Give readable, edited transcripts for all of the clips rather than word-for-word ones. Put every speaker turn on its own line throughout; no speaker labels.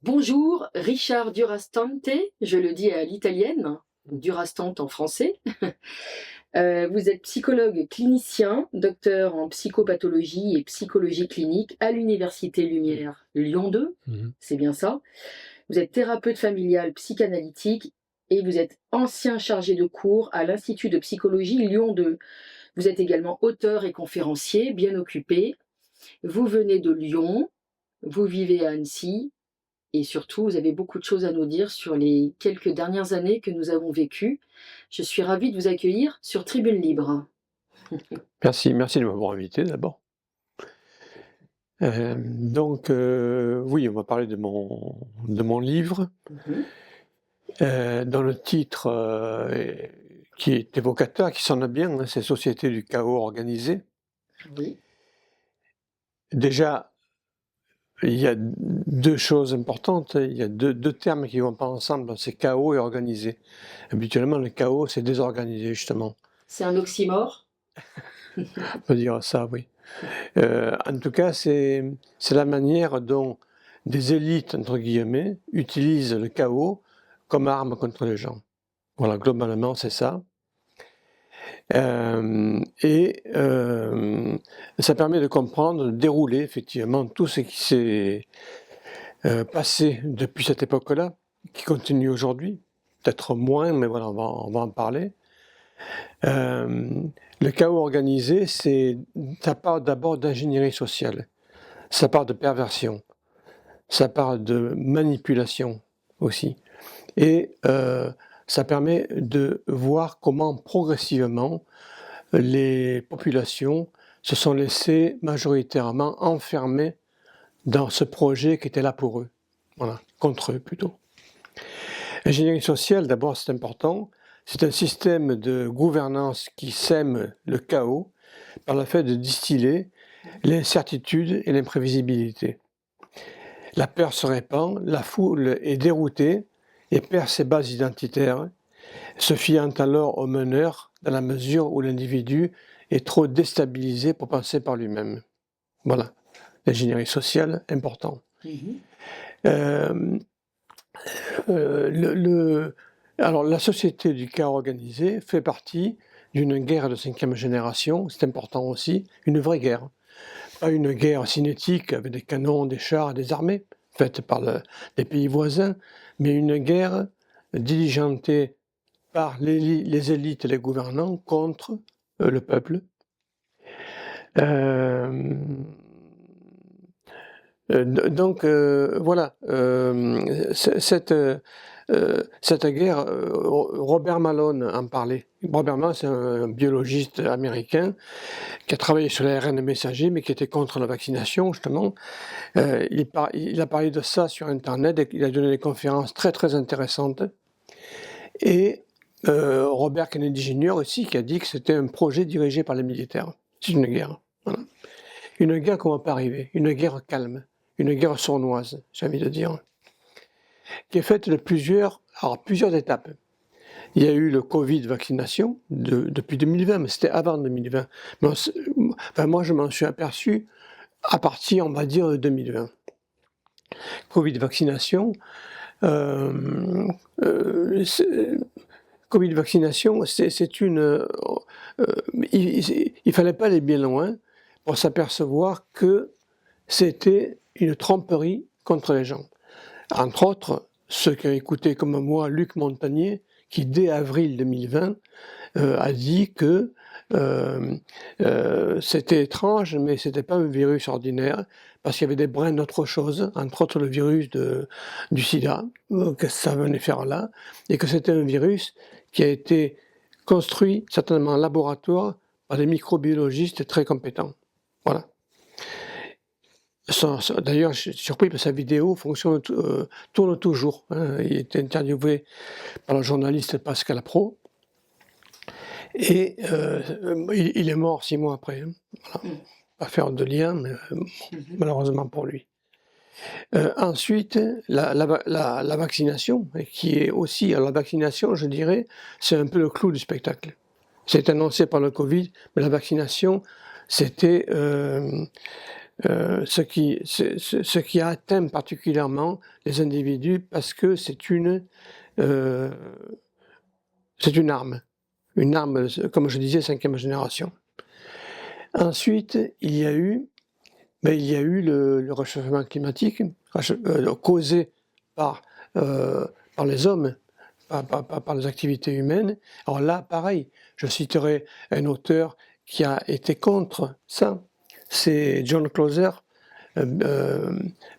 Bonjour, Richard Durastante, je le dis à l'italienne, Durastante en français. Vous êtes psychologue clinicien, docteur en psychopathologie et psychologie clinique à l'Université Lumière Lyon 2,
Mmh.
c'est bien ça. Vous êtes thérapeute familial psychanalytique et vous êtes ancien chargé de cours à l'Institut de psychologie Lyon 2. Vous êtes également auteur et conférencier, bien occupé. Vous venez de Lyon, vous vivez à Annecy. Et surtout, vous avez beaucoup de choses à nous dire sur les quelques dernières années que nous avons vécues. Je suis ravie de vous accueillir sur Tribune Libre.
Merci de m'avoir invité d'abord. Oui, on va parler de mon livre,
Mhm.
dont le titre, qui est évocateur, qui sonne bien, hein, c'est «Société du chaos organisé».
Oui.
Déjà, il y a 2 choses importantes, il y a deux termes qui vont pas ensemble, c'est chaos et organisé. Habituellement, le chaos, c'est désorganisé justement.
C'est un oxymore.
On peut dire ça, oui. En tout cas, c'est la manière dont des «élites» entre guillemets utilisent le chaos comme arme contre les gens. Voilà, globalement, c'est ça. Ça permet de comprendre, de dérouler effectivement tout ce qui s'est passé depuis cette époque-là, qui continue aujourd'hui, peut-être moins, mais voilà, on va en parler. Le chaos organisé, ça part d'abord d'ingénierie sociale, ça part de perversion, ça part de manipulation aussi. Et ça permet de voir comment progressivement les populations se sont laissées majoritairement enfermer dans ce projet qui était là pour eux. Voilà, contre eux plutôt. L'ingénierie sociale, d'abord, c'est important. C'est un système de gouvernance qui sème le chaos par le fait de distiller l'incertitude et l'imprévisibilité. La peur se répand, la foule est déroutée et perd ses bases identitaires, se fiant alors au meneur dans la mesure où l'individu est trop déstabilisé pour penser par lui-même. Voilà, l'ingénierie sociale, important.
Mhm.
Euh, alors, la société du chaos organisé fait partie d'une guerre de 5e génération, c'est important aussi, une vraie guerre. Pas une guerre cinétique avec des canons, des chars, des armées, faite par les pays voisins, mais une guerre diligentée par les élites et les gouvernants contre le peuple. Euh, voilà, cette guerre, Robert Malone en parlait. Robert Malone, c'est un biologiste américain qui a travaillé sur l'ARN messager, mais qui était contre la vaccination, justement. Il a parlé de ça sur Internet, et il a donné des conférences très très intéressantes. Et Robert Kennedy Jr. aussi, qui a dit que c'était un projet dirigé par les militaires. C'est une guerre. Voilà. Une guerre qu'on ne va pas arriver, une guerre calme, une guerre sournoise, j'ai envie de dire, qui est faite de plusieurs étapes. Il y a eu le Covid vaccination depuis 2020, mais c'était avant 2020. Moi, je m'en suis aperçu à partir, on va dire, de 2020. Covid vaccination, Covid vaccination, c'est une... il fallait pas aller bien loin pour s'apercevoir que c'était une tromperie contre les gens. Entre autres, ceux qui ont écouté comme moi Luc Montagnier, qui dès avril 2020 a dit que c'était étrange, mais c'était pas un virus ordinaire, parce qu'il y avait des brins d'autre chose, entre autres le virus du sida, que ça venait faire là, et que c'était un virus qui a été construit certainement en laboratoire par des microbiologistes très compétents. Voilà. D'ailleurs, je suis surpris parce que sa vidéo tourne toujours. Hein. Il est interviewé par le journaliste Pascal Pro et il est mort 6 mois après. Hein. Voilà. Pas faire de lien, mais malheureusement pour lui. Ensuite, la vaccination, qui est aussi, alors la vaccination, je dirais, c'est un peu le clou du spectacle. C'est annoncé par le Covid, mais la vaccination, c'était ce qui atteint particulièrement les individus parce que euh, c'est une arme, comme je disais, 5e génération. Ensuite, il y a eu le réchauffement climatique causé par les hommes, par les activités humaines. Alors là, pareil, je citerai un auteur qui a été contre ça, c'est John Clauser,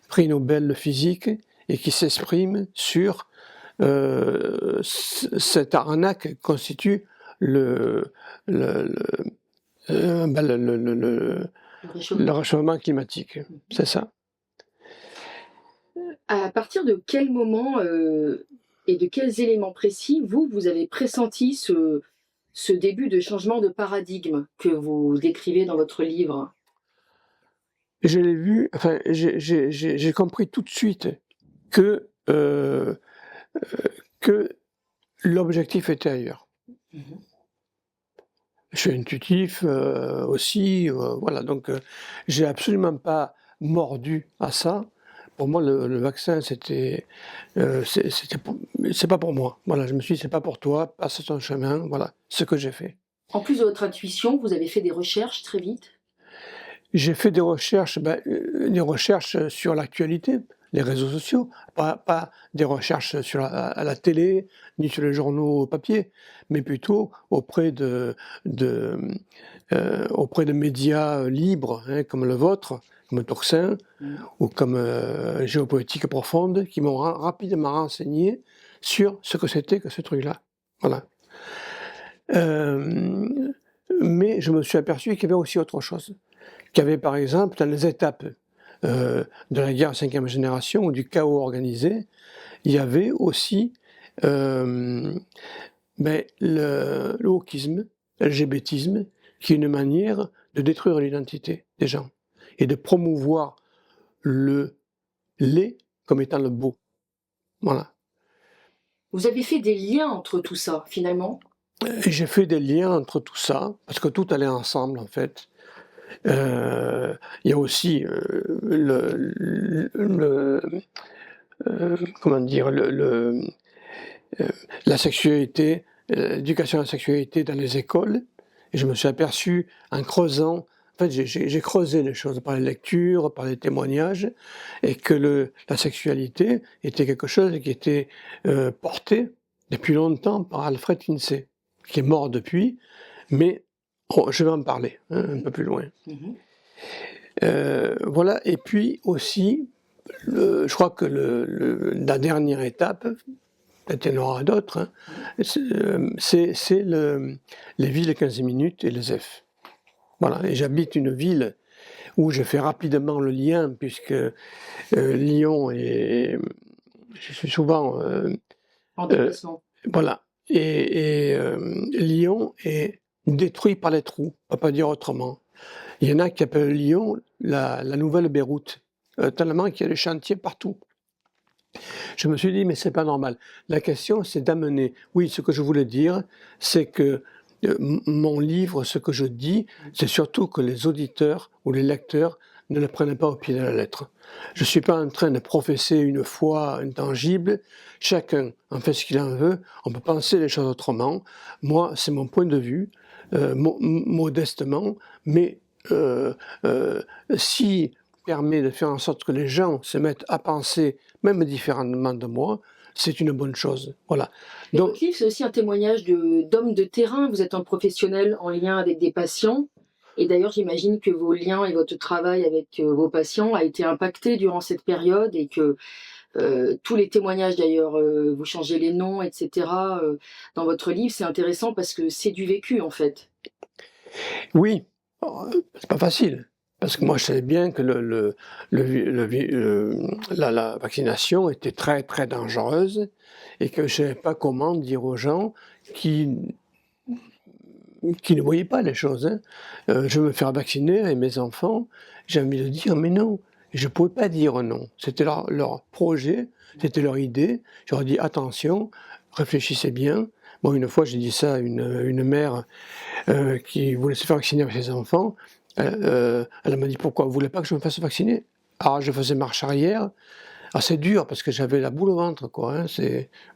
prix Nobel de physique, et qui s'exprime sur cette arnaque que constitue le réchauffement climatique. C'est ça.
À partir de quel moment et de quels éléments précis vous avez pressenti ce début de changement de paradigme que vous décrivez dans votre livre?
Je l'ai vu, enfin, j'ai compris tout de suite que l'objectif était ailleurs.
Mmh.
Je suis intuitif aussi, voilà, donc j'ai absolument pas mordu à ça. Pour moi, le vaccin, c'est pas pour moi. Voilà, je me suis dit, c'est pas pour toi, passe ton chemin, voilà, ce que j'ai fait.
En plus de votre intuition, vous avez fait des recherches très vite?
J'ai fait des recherches sur l'actualité, les réseaux sociaux, pas des recherches à la télé, ni sur les journaux papier, mais plutôt auprès de médias libres, hein, comme le vôtre, comme Turkcin, ou comme Géopolitique Profonde, qui m'ont rapidement renseigné sur ce que c'était que ce truc-là. Voilà. Mais je me suis aperçu qu'il y avait aussi autre chose. Qu'il y avait par exemple dans les étapes de la guerre 5e génération ou du chaos organisé, il y avait aussi le wokisme, l'LGBTisme, qui est une manière de détruire l'identité des gens et de promouvoir le laid comme étant le beau. Voilà.
Vous avez fait des liens entre tout ça, finalement?
J'ai fait des liens entre tout ça, parce que tout allait ensemble en fait. Il y a aussi comment dire, la sexualité, l'éducation à la sexualité dans les écoles. Et je me suis aperçu en creusant, en fait j'ai creusé les choses par les lectures, par les témoignages, et que la sexualité était quelque chose qui était porté depuis longtemps par Alfred Kinsey, qui est mort depuis, mais je vais en parler un peu plus loin.
Mmh.
Voilà, et puis aussi, je crois que la dernière étape, peut-être il y en aura d'autres, hein, c'est les villes 15 minutes et les F. Voilà, et j'habite une ville où je fais rapidement le lien, puisque Lyon est... Je suis souvent...
En déplacement.
Voilà, et Lyon est détruit par les trous, on ne peut pas dire autrement. Il y en a qui appellent Lyon la nouvelle Beyrouth, tellement qu'il y a des chantiers partout. Je me suis dit, mais c'est pas normal. La question, c'est d'amener. Oui, ce que je voulais dire, c'est que mon livre, ce que je dis, c'est surtout que les auditeurs ou les lecteurs ne le prennent pas au pied de la lettre. Je ne suis pas en train de professer une foi intangible. Chacun en fait ce qu'il en veut. On peut penser les choses autrement. Moi, c'est mon point de vue, modestement, mais si permet de faire en sorte que les gens se mettent à penser même différemment de moi, c'est une bonne chose. Voilà.
Donc, votre livre, c'est aussi un témoignage d'homme de terrain. Vous êtes un professionnel en lien avec des patients. Et d'ailleurs, j'imagine que vos liens et votre travail avec vos patients a été impacté durant cette période et que tous les témoignages, d'ailleurs, vous changez les noms, etc. Dans votre livre, c'est intéressant parce que c'est du vécu, en fait.
Oui, c'est pas facile. Parce que moi, je savais bien que la vaccination était très, très dangereuse et que je ne savais pas comment dire aux gens qui ne voyaient pas les choses. Hein. Je veux me faire vacciner et mes enfants, j'ai envie de dire, mais non. Je ne pouvais pas dire non. C'était leur projet, c'était leur idée. Je leur ai dit, attention, réfléchissez bien. Bon, une fois, j'ai dit ça à une mère qui voulait se faire vacciner avec ses enfants. Elle m'a dit: «Pourquoi? Vous voulez pas que je me fasse vacciner?» Alors je faisais marche arrière. Ah, c'est dur parce que j'avais la boule au ventre, quoi, hein,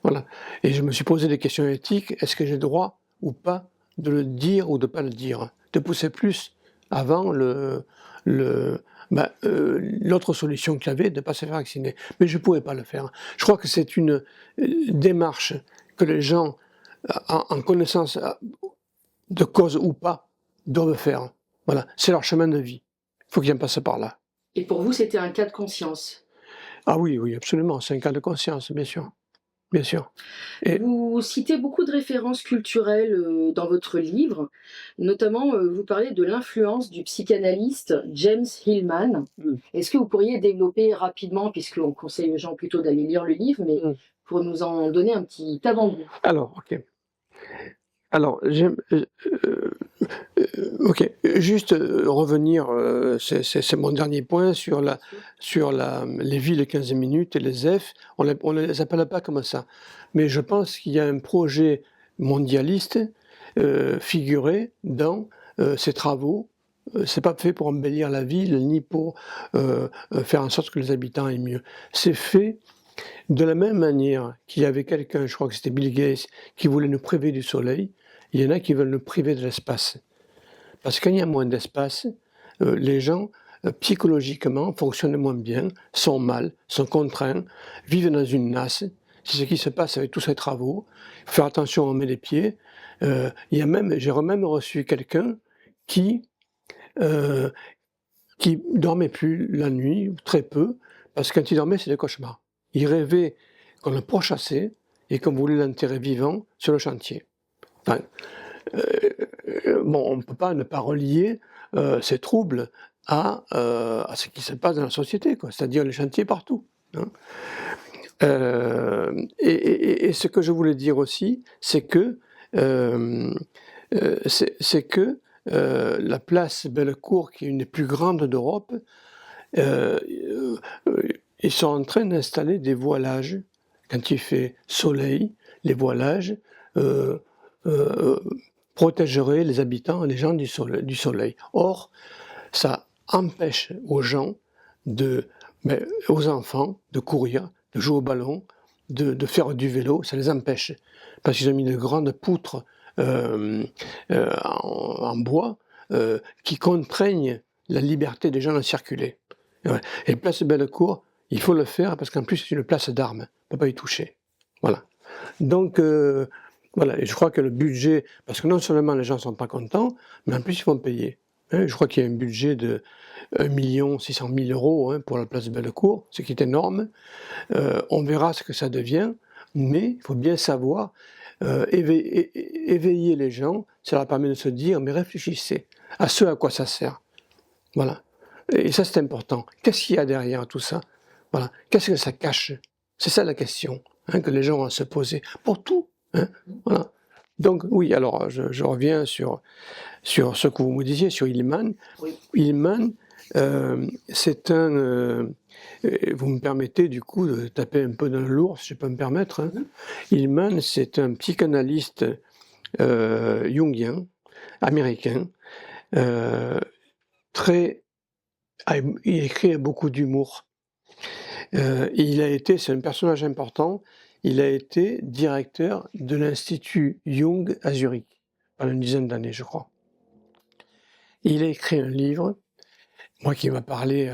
voilà. Et je me suis posé des questions éthiques. Est-ce que j'ai le droit ou pas de le dire ou de pas le dire? De pousser plus avant le l'autre solution qu'il y avait, de ne pas se faire vacciner. Mais je ne pouvais pas le faire. Je crois que c'est une démarche que les gens, en connaissance de cause ou pas, doivent faire. Voilà, c'est leur chemin de vie. Il faut qu'ils en passent par là.
Et pour vous, c'était un cas de conscience?
Ah oui, oui, absolument, c'est un cas de conscience, bien sûr, bien sûr. Et
Vous citez beaucoup de références culturelles dans votre livre, notamment vous parlez de l'influence du psychanalyste James Hillman.
Mmh.
Est-ce que vous pourriez développer rapidement, puisqu'on conseille aux gens plutôt d'aller lire le livre, mais
Mmh.
pour nous en donner un petit avant-goût?
Alors, OK. Alors, OK, juste, revenir, c'est mon dernier point sur
Bien sûr.
les villes 15 minutes et les ZEF. On les appelle pas comme ça, mais je pense qu'il y a un projet mondialiste, figuré dans, ces travaux. C'est pas fait pour embellir la ville, ni pour, faire en sorte que les habitants aient mieux. C'est fait de la même manière qu'il y avait quelqu'un, je crois que c'était Bill Gates, qui voulait nous priver du soleil, il y en a qui veulent nous priver de l'espace. Parce qu'il y a moins d'espace, les gens, psychologiquement, fonctionnent moins bien, sont mal, sont contraints, vivent dans une nasse. C'est ce qui se passe avec tous ces travaux. Il faut faire attention où on met les pieds. J'ai même reçu quelqu'un qui euh, qui dormait plus la nuit, ou très peu, parce que quand il dormait, c'est des cauchemars. Il rêvait qu'on le pourchassait et qu'on voulait l'enterrer vivant sur le chantier. Enfin, bon, on ne peut pas ne pas relier ces troubles à ce qui se passe dans la société, quoi, c'est-à-dire les chantiers partout, hein. Et ce que je voulais dire aussi, c'est que, la place Bellecour, qui est une des plus grandes d'Europe, euh, ils sont en train d'installer des voilages. Quand il fait soleil, les voilages euh, euh, protégeraient les habitants, les gens du soleil. Or, ça empêche aux gens, aux enfants, de courir, de jouer au ballon, de faire du vélo, ça les empêche. Parce qu'ils ont mis de grandes poutres en bois qui contraignent la liberté des gens de circuler. Et place Bellecour, il faut le faire parce qu'en plus c'est une place d'armes, on ne peut pas y toucher. Voilà. Donc voilà, et je crois que le budget, parce que non seulement les gens ne sont pas contents, mais en plus ils vont payer. Je crois qu'il y a un budget de 1 600 000 euros pour la place Bellecour, ce qui est énorme. On verra ce que ça devient, mais il faut bien savoir éveiller les gens, ça leur permet de se dire, mais réfléchissez à ce à quoi ça sert. Voilà. Et ça, c'est important. Qu'est-ce qu'il y a derrière tout ça? Voilà. Qu'est-ce que ça cache? C'est ça la question que les gens vont se poser. Pour tout. Voilà. Donc, oui, alors, je reviens sur ce que vous me disiez, sur Hillman.
Oui.
Hillman, c'est vous me permettez du coup de taper un peu dans le lourd, si je peux me permettre. Hillman, c'est un psychanalyste jungien, américain, il écrit avec beaucoup d'humour. C'est un personnage important, il a été directeur de l'Institut Jung à Zurich, pendant une dizaine d'années, je crois. Il a écrit un livre, moi qui m'a parlé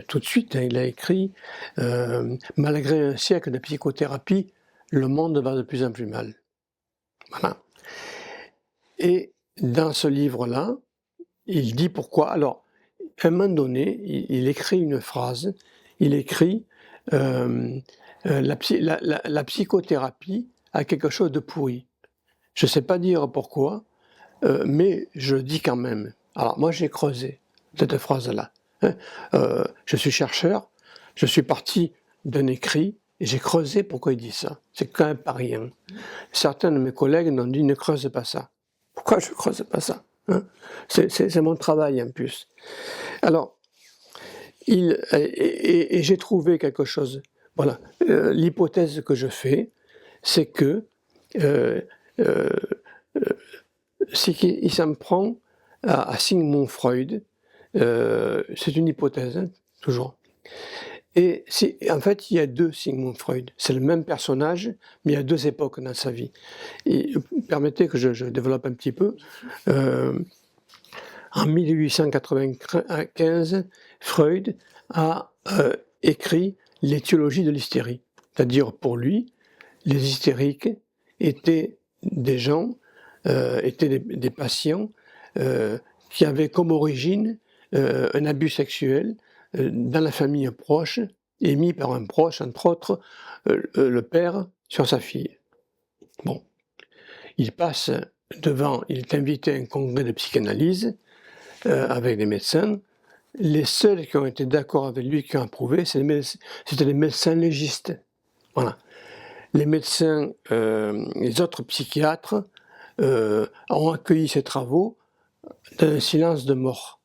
tout de suite, il a écrit « Malgré un siècle de psychothérapie, le monde va de plus en plus mal ». Voilà. Et dans ce livre-là, il dit pourquoi. Alors, à un moment donné, il écrit une phrase, il écrit la psychothérapie a quelque chose de pourri. Je ne sais pas dire pourquoi, mais je le dis quand même. Alors moi j'ai creusé cette phrase-là. Je suis chercheur, je suis parti d'un écrit et j'ai creusé pourquoi il dit ça. C'est quand même pas rien. Certains de mes collègues m'ont dit ne creuse pas ça. Pourquoi je ne creuse pas ça? C'est mon travail en plus. Alors, j'ai trouvé quelque chose. Voilà, l'hypothèse que je fais, c'est que c'est qu'il s'en prend à Sigmund Freud. C'est une hypothèse, hein, toujours. Et en fait, il y a deux Sigmund Freud. C'est le même personnage, mais il y a deux époques dans sa vie. Et permettez que je développe un petit peu. En 1895, Freud a écrit l'étiologie de l'hystérie. C'est-à-dire, pour lui, les hystériques étaient des gens, étaient des patients qui avaient comme origine un abus sexuel dans la famille proche, émis par un proche, entre autres, le père sur sa fille. Bon, il est invité à un congrès de psychanalyse avec des médecins. Les seuls qui ont été d'accord avec lui, qui ont approuvé, c'était les médecins légistes. Voilà. Les médecins, les autres psychiatres ont accueilli ces travaux dans un silence de mort.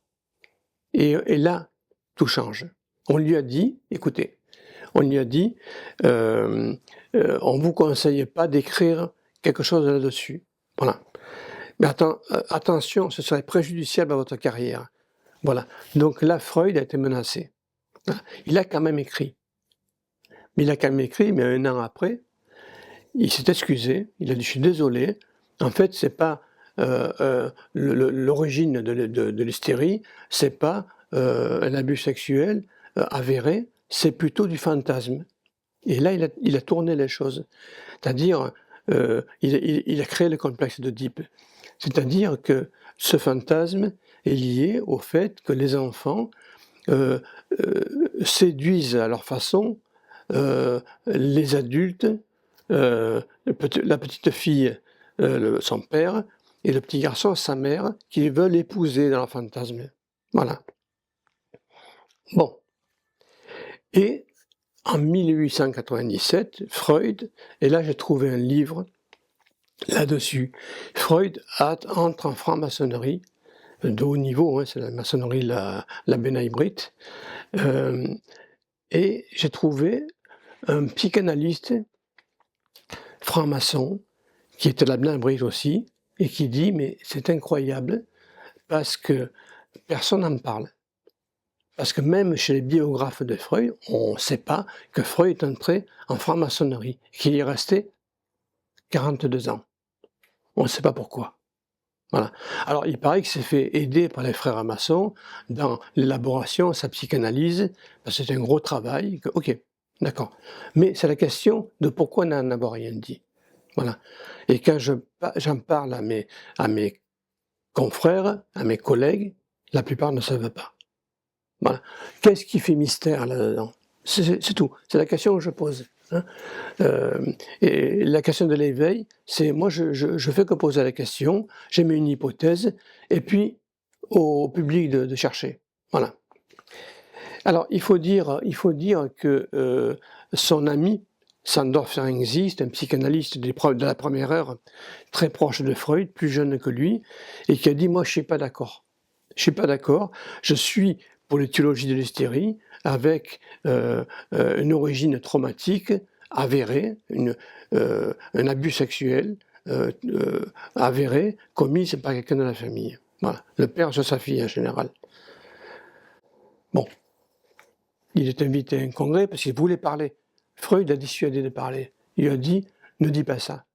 Et là, tout change. On lui a dit, écoutez, on lui a dit, on ne vous conseille pas d'écrire quelque chose là-dessus. Voilà. Mais attention, ce serait préjudiciable à votre carrière. Voilà. Donc là, Freud a été menacé. Il a quand même écrit. Mais un an après, il s'est excusé, il a dit « je suis désolé, en fait, c'est pas l'origine de l'hystérie, c'est pas un abus sexuel avéré, c'est plutôt du fantasme. » Et là, il a tourné les choses. C'est-à-dire, il a créé le complexe d'Oedipe. C'est-à-dire que ce fantasme est lié au fait que les enfants séduisent à leur façon les adultes, la petite fille, son père, et le petit garçon, sa mère, qui veulent épouser dans leur fantasme. Voilà. Bon. Et en 1897, Freud, et là j'ai trouvé un livre là-dessus, Freud entre en franc-maçonnerie, de haut niveau, hein, c'est la maçonnerie, la Bénaïbrite, et j'ai trouvé un psychanalyste franc-maçon, qui était la Bénaïbrite aussi, et qui dit, mais c'est incroyable, parce que personne n'en parle. Parce que même chez les biographes de Freud, on ne sait pas que Freud est entré en franc-maçonnerie, qu'il y est resté 42 ans. On ne sait pas pourquoi. Voilà. Alors, il paraît qu'il s'est fait aider par les frères maçons dans l'élaboration de sa psychanalyse, parce que c'est un gros travail. Ok, d'accord. Mais c'est la question de pourquoi n'en avoir rien dit. Voilà. Et quand j'en parle à mes confrères, à mes collègues, la plupart ne savent pas. Voilà. Qu'est-ce qui fait mystère là-dedans? C'est tout. C'est la question que je pose. Hein. Et la question de l'éveil, c'est moi je fais que poser la question, j'émets une hypothèse, et puis au public de chercher. Voilà. Alors il faut dire que son ami Sándor Ferenczi, un psychanalyste de la première heure, très proche de Freud, plus jeune que lui, et qui a dit moi je suis pas d'accord. Je suis pas d'accord. Je suis pour l'étiologie de l'hystérie avec une origine traumatique avéré, un abus sexuel avéré, commis par quelqu'un de la famille. Voilà. Le père sur sa fille en général. Bon. Il est invité à un congrès parce qu'il voulait parler. Freud a dissuadé de parler. Il a dit, ne dis pas ça.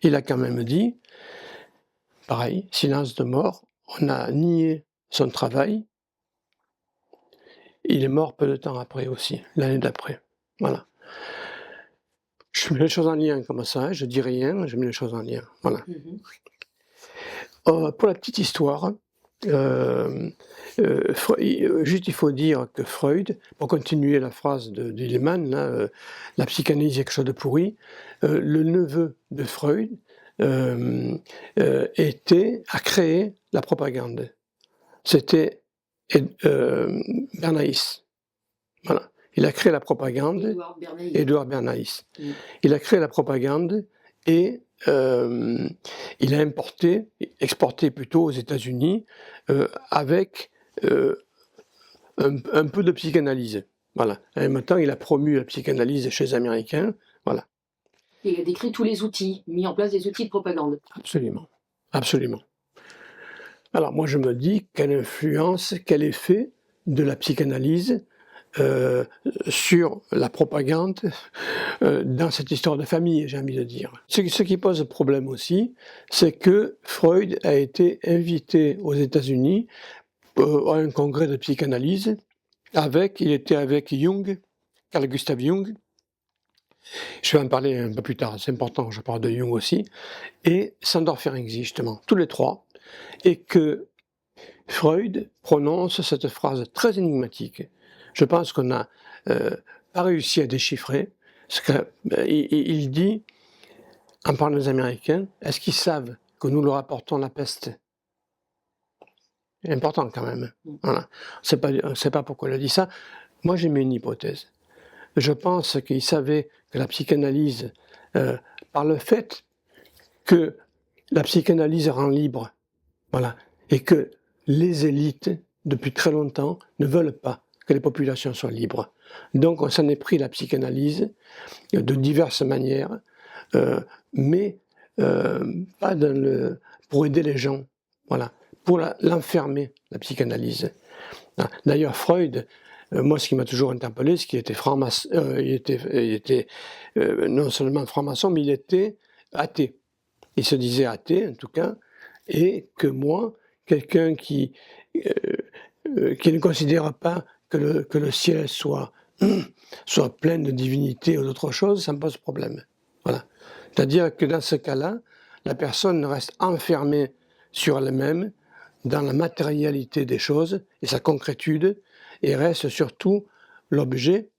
Il a quand même dit, pareil, silence de mort, on a nié son travail. Il est mort peu de temps après aussi, l'année d'après. Voilà. Je mets les choses en lien comme ça, hein, je dis rien, je mets les choses en lien. Voilà. Pour la petite histoire, juste il faut dire que Freud, pour continuer la phrase de Hilleman, la psychanalyse est quelque chose de pourri, le neveu de Freud a créé la propagande. C'était Bernays. Voilà. Il a créé la propagande, Édouard Bernays. Il a créé la propagande et il a exporté plutôt aux États-Unis avec un peu de psychanalyse. Voilà. En même temps, il a promu la psychanalyse chez les Américains. Voilà.
Il a décrit tous les outils, mis en place des outils de propagande.
Absolument. Absolument. Alors moi je me dis quelle influence, quel effet de la psychanalyse sur la propagande dans cette histoire de famille, j'ai envie de dire. Ce qui pose problème aussi, c'est que Freud a été invité aux États-Unis à un congrès de psychanalyse il était avec Jung, Carl Gustav Jung. Je vais en parler un peu plus tard, c'est important, je parle de Jung aussi, et Sándor Ferenczi justement, tous les trois, et que Freud prononce cette phrase très énigmatique. Je pense qu'on n'a pas réussi à déchiffrer, ce qu'il dit, en parlant des Américains, est-ce qu'ils savent que nous leur apportons la peste? C'est important quand même. Voilà. On ne sait pas pourquoi il a dit ça. Moi j'ai mis une hypothèse. Je pense qu'il savait que la psychanalyse, par le fait que la psychanalyse rend libre, voilà, et que les élites, depuis très longtemps, ne veulent pas que les populations soient libres. Donc on s'en est pris la psychanalyse de diverses manières, mais pas pour aider les gens, voilà, pour l'enfermer, la psychanalyse. D'ailleurs, Freud, moi, ce qui m'a toujours interpellé, c'est qu'il était franc-maçon, il était non seulement franc-maçon, mais il était athée. Il se disait athée, en tout cas, et que moi, quelqu'un qui ne considère pas que le ciel soit plein de divinité ou d'autre chose, ça me pose problème. Voilà. C'est-à-dire que dans ce cas-là, la personne reste enfermée sur elle-même, dans la matérialité des choses et sa concrétude, et reste surtout l'objet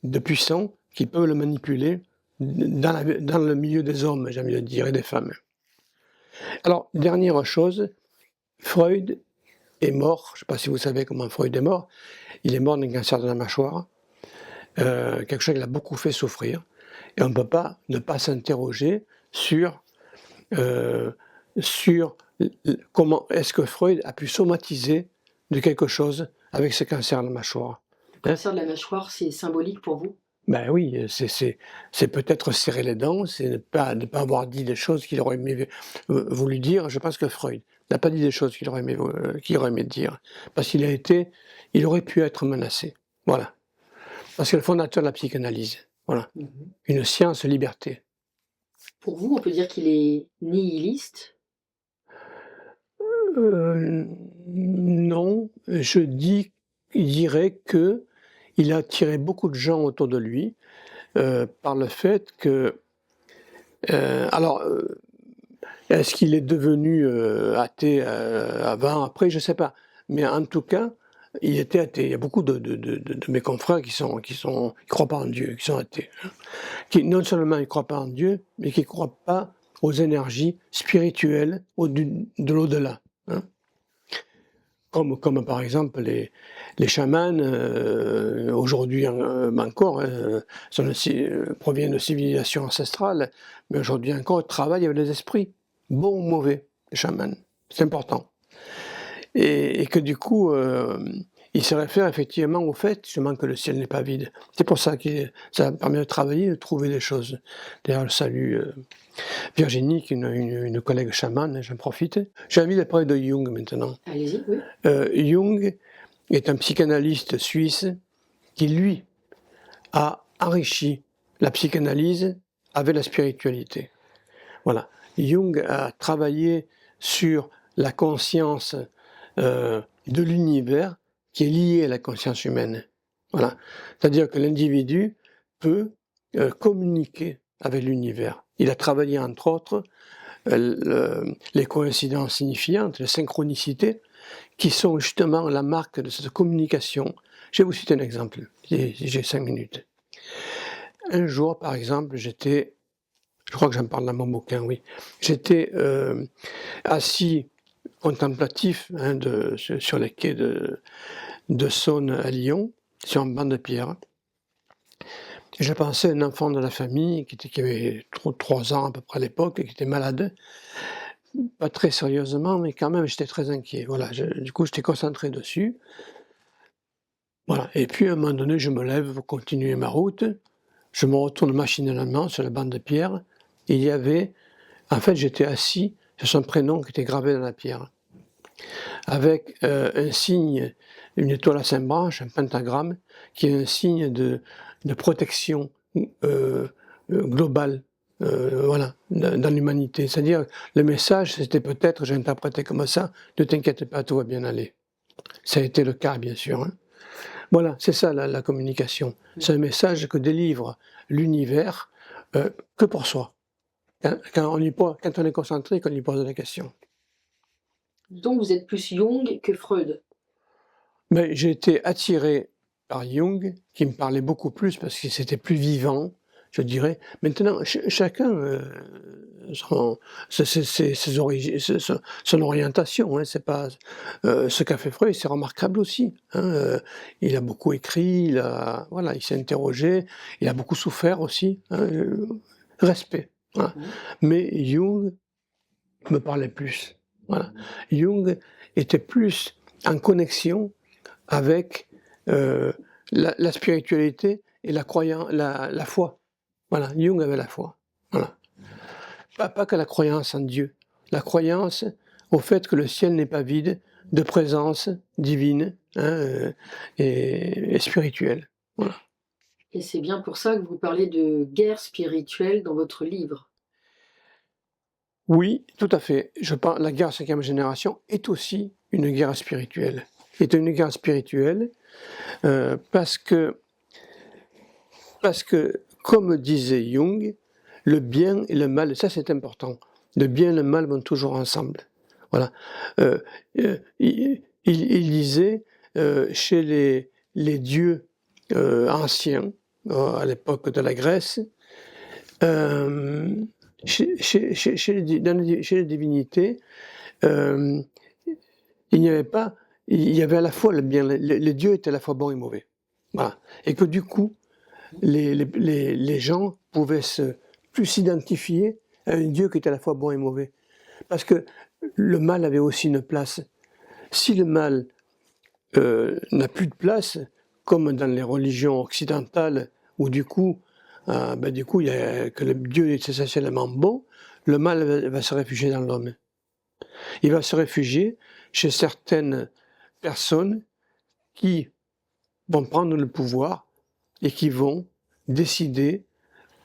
de puissants qui peuvent le manipuler dans le milieu des hommes, j'ai envie de dire, et des femmes. Alors, dernière chose, Freud est mort, je ne sais pas si vous savez comment Freud est mort, il est mort d'un cancer de la mâchoire, quelque chose qui l'a beaucoup fait souffrir, et on ne peut pas ne pas s'interroger sur comment est-ce que Freud a pu somatiser de quelque chose avec ce cancer de la mâchoire.
Le cancer de la mâchoire, c'est symbolique pour vous?
Ben oui, c'est peut-être serrer les dents, c'est ne pas avoir dit des choses qu'il aurait aimé voulu dire. Je pense que Freud n'a pas dit des choses qu'il aurait aimé dire, parce il aurait pu être menacé. Voilà. Parce que le fondateur de la psychanalyse, voilà, une science liberté.
Pour vous, on peut dire qu'il est nihiliste?
Non, je dirais que il a attiré beaucoup de gens autour de lui par le fait que, est-ce qu'il est devenu athée avant, après, je ne sais pas. Mais en tout cas, il était athée. Il y a beaucoup de mes confrères qui croient pas en Dieu, qui sont athées, hein. Qui non seulement ils croient pas en Dieu, mais qui croient pas aux énergies spirituelles de l'au-delà, hein. Comme par exemple les chamans, aujourd'hui encore, proviennent de civilisations ancestrales, mais aujourd'hui encore travaillent avec les esprits, bons ou mauvais, les chamans, c'est important. Et que du coup, il se réfère effectivement au fait justement que le ciel n'est pas vide. C'est pour ça que ça permet de travailler, de trouver des choses. D'ailleurs, je salue Virginie, qui est une collègue chamane, j'en profite. J'ai envie de parler de Jung maintenant.
Allez-y, oui.
Jung est un psychanalyste suisse qui, lui, a enrichi la psychanalyse avec la spiritualité. Voilà. Jung a travaillé sur la conscience de l'univers qui est liée à la conscience humaine. Voilà. C'est-à-dire que l'individu peut communiquer avec l'univers. Il a travaillé entre autres les coïncidences signifiantes, les synchronicités, qui sont justement la marque de cette communication. Je vais vous citer un exemple, j'ai 5 minutes. Un jour, par exemple, je crois que j'en parle dans mon bouquin, oui, j'étais assis contemplatif sur les quais de Saône à Lyon, sur un banc de pierre. Je pensais à un enfant de la famille qui avait 3 ans à peu près à l'époque et qui était malade. Pas très sérieusement, mais quand même j'étais très inquiet. Voilà, du coup j'étais concentré dessus. Voilà, et puis à un moment donné je me lève pour continuer ma route. Je me retourne machinalement sur la bande de pierre. Et il y avait, en fait j'étais assis sur son prénom qui était gravé dans la pierre. avec un signe, une étoile à 5 branches, un pentagramme, qui est un signe de protection globale, voilà, dans l'humanité. C'est-à-dire, le message, c'était peut-être, j'ai interprété comme ça, ne t'inquiète pas, tout va bien aller. Ça a été le cas, bien sûr. Hein. Voilà, c'est ça la communication. C'est un message que délivre l'univers que pour soi. Quand on est concentré, qu'on lui pose la question.
Donc vous êtes plus Jung que Freud.
Mais j'ai été attiré par Jung, qui me parlait beaucoup plus parce que c'était plus vivant, je dirais. Maintenant, chacun ses origines, son orientation. Hein, c'est pas ce qu'a fait Freud, c'est remarquable aussi. Hein, il a beaucoup écrit, voilà, il s'est interrogé, il a beaucoup souffert aussi. Hein, respect. Voilà. Mais Jung me parlait plus. Voilà. Jung était plus en connexion avec la spiritualité et la foi. Voilà, Jung avait la foi. Voilà. Pas que la croyance en Dieu, la croyance au fait que le ciel n'est pas vide de présence divine hein, et spirituelle. Voilà.
Et c'est bien pour ça que vous parlez de guerre spirituelle dans votre livre.
Oui, tout à fait. Je pense la guerre 5e génération est aussi une guerre spirituelle. C'est une guerre spirituelle parce que, comme disait Jung, le bien et le mal, ça c'est important, le bien et le mal vont toujours ensemble. Voilà. Il disait, chez les dieux anciens, à l'époque de la Grèce, chez les divinités, il y avait à la fois le bien, les dieux étaient à la fois bons et mauvais. Voilà. Et que du coup, les gens pouvaient plus s'identifier à un Dieu qui était à la fois bon et mauvais. Parce que le mal avait aussi une place. Si le mal n'a plus de place, comme dans les religions occidentales, où du coup, il y a, que le Dieu est essentiellement bon, le mal va se réfugier dans l'homme. Il va se réfugier chez certaines personnes qui vont prendre le pouvoir et qui vont décider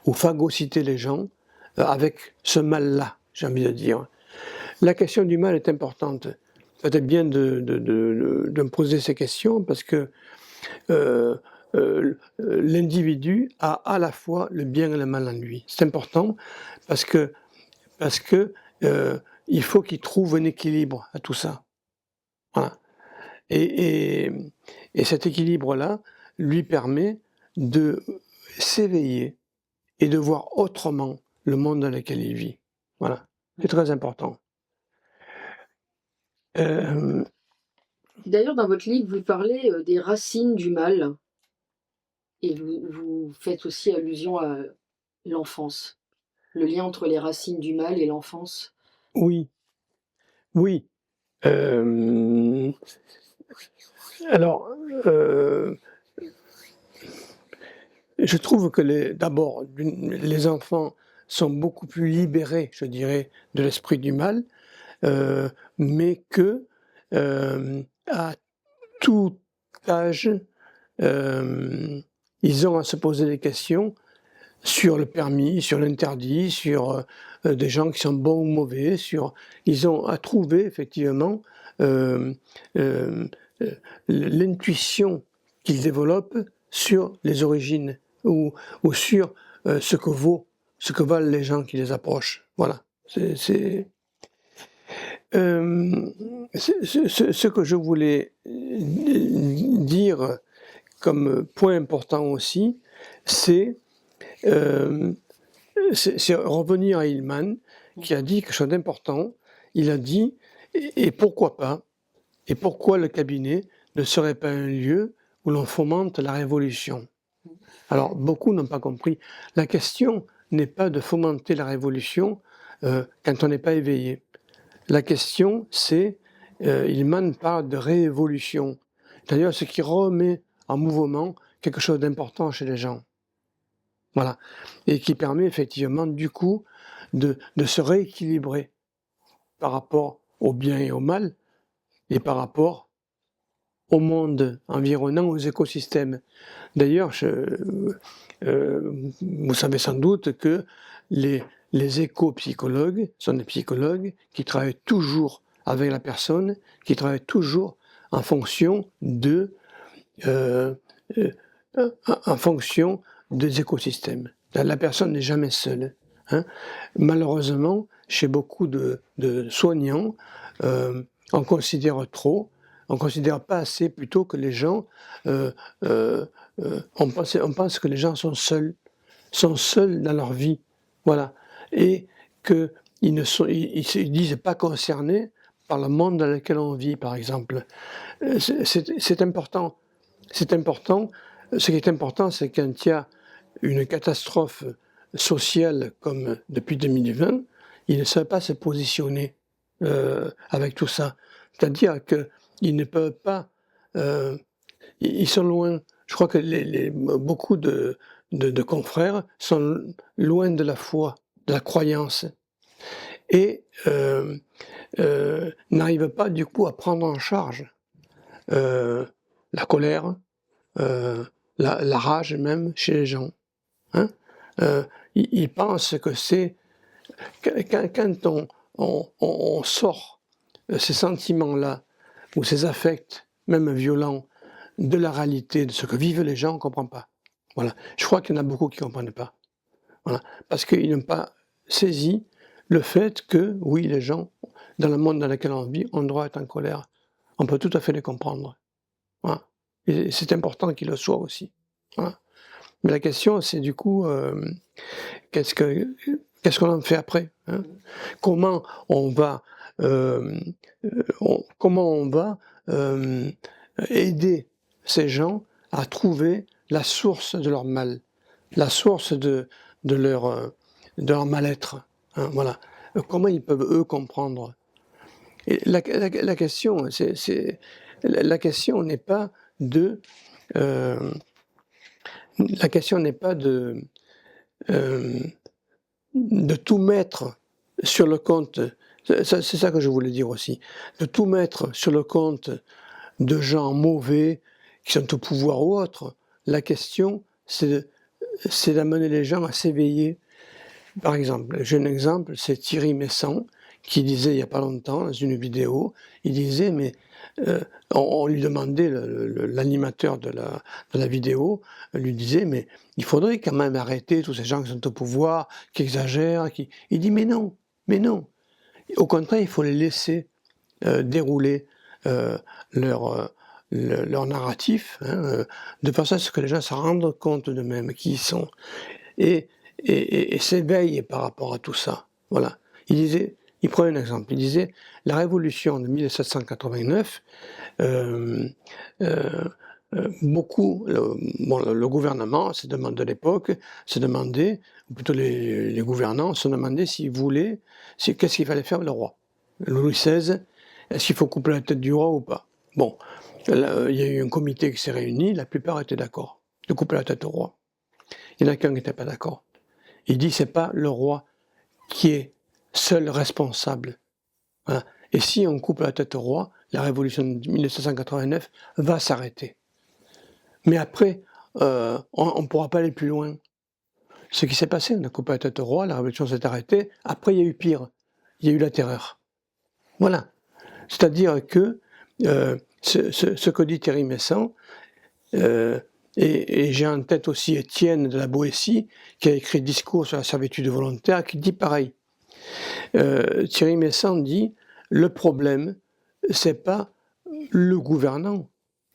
ou phagocyter les gens avec ce mal-là, j'ai envie de dire. La question du mal est importante. Peut-être bien de me poser ces questions parce que l'individu a à la fois le bien et le mal en lui. C'est important parce que il faut qu'il trouve un équilibre à tout ça. Voilà. Et cet équilibre-là lui permet de s'éveiller et de voir autrement le monde dans lequel il vit. Voilà, c'est très important.
D'ailleurs, dans votre livre, vous parlez des racines du mal. Et vous faites aussi allusion à l'enfance. Le lien entre les racines du mal et l'enfance.
Oui, oui. Alors, je trouve que d'abord, les enfants sont beaucoup plus libérés, je dirais, de l'esprit du mal, mais que à tout âge, ils ont à se poser des questions sur le permis, sur l'interdit, sur des gens qui sont bons ou mauvais, ils ont à trouver effectivement l'intuition qu'ils développent sur les origines ou sur ce que valent les gens qui les approchent. Voilà. Ce que je voulais dire comme point important aussi, c'est revenir à Hillman, qui a dit quelque chose d'important. Il a dit, et pourquoi pas, et pourquoi le cabinet ne serait pas un lieu où l'on fomente la révolution? Alors, beaucoup n'ont pas compris. La question n'est pas de fomenter la révolution quand on n'est pas éveillé. La question, c'est, Hillman parle de réévolution, c'est-à-dire ce qui remet en mouvement quelque chose d'important chez les gens. Voilà. Et qui permet effectivement, du coup, de se rééquilibrer par rapport au bien et au mal, et par rapport au monde environnant, aux écosystèmes. D'ailleurs, vous savez sans doute que les éco-psychologues sont des psychologues qui travaillent toujours avec la personne, qui travaillent toujours en fonction euh, en fonction des écosystèmes. La personne n'est jamais seule. Hein. Malheureusement, chez beaucoup de soignants, on considère trop, on considère pas assez plutôt que les gens, on pense que les gens sont seuls dans leur vie, voilà, et qu'ils ne se disent pas concernés par le monde dans lequel on vit, par exemple. C'est important. C'est important. Ce qui est important, c'est quand il y a une catastrophe sociale comme depuis 2020, ils ne savent pas se positionner avec tout ça. C'est-à-dire qu'ils ne peuvent pas... ils sont loin. Je crois que beaucoup de confrères sont loin de la foi, de la croyance, et n'arrivent pas du coup à prendre en charge la colère, la rage même chez les gens. Hein. Ils pensent que c'est... Quand on sort ces sentiments-là, ou ces affects, même violents, de la réalité, de ce que vivent les gens, on ne comprend pas. Voilà. Je crois qu'il y en a beaucoup qui ne comprennent pas. Voilà. Parce qu'ils n'ont pas saisi le fait que, oui, les gens, dans le monde dans lequel on vit, ont le droit d'être en colère. On peut tout à fait les comprendre. Voilà. Et c'est important qu'ils le soient aussi. Voilà. Mais la question, c'est du coup, qu'est-ce qu'on en fait après, hein? Comment on va aider ces gens à trouver la source de leur mal, la source de leur mal-être, hein, voilà. Comment ils peuvent eux comprendre? Et la question, la question n'est pas de la question n'est pas de tout mettre sur le compte, c'est ça que je voulais dire aussi, de tout mettre sur le compte de gens mauvais qui sont au pouvoir ou autres. La question, c'est d'amener les gens à s'éveiller. Par exemple, j'ai un exemple, c'est Thierry Messant qui disait il n'y a pas longtemps dans une vidéo, il disait mais on lui demandait, l'animateur de la vidéo lui disait mais il faudrait quand même arrêter tous ces gens qui sont au pouvoir, qui exagèrent, il dit mais non, au contraire il faut les laisser dérouler leur narratif, hein, de façon à ce que les gens se rendent compte d'eux-mêmes qui ils sont et s'éveillent par rapport à tout ça. Voilà. Il prenait un exemple, il disait la révolution de 1789, beaucoup, le gouvernement de l'époque se demandait, ou plutôt les gouvernants se demandaient qu'est-ce qu'il fallait faire le roi. Louis XVI, est-ce qu'il faut couper la tête du roi ou pas? Bon, là, il y a eu un comité qui s'est réuni, la plupart étaient d'accord de couper la tête au roi. Il n'y en a qu'un qui n'était pas d'accord. Il dit c'est pas le roi qui est seul responsable. Voilà. Et si on coupe la tête au roi, la révolution de 1789 va s'arrêter. Mais après, on ne pourra pas aller plus loin. Ce qui s'est passé, on a coupé la tête au roi, la révolution s'est arrêtée, après il y a eu pire, il y a eu la terreur. Voilà. C'est-à-dire que ce que dit Thierry Messant, et j'ai en tête aussi Étienne de la Boétie, qui a écrit Discours sur la servitude volontaire, qui dit pareil. Thierry Messant dit, le problème, c'est pas le gouvernant,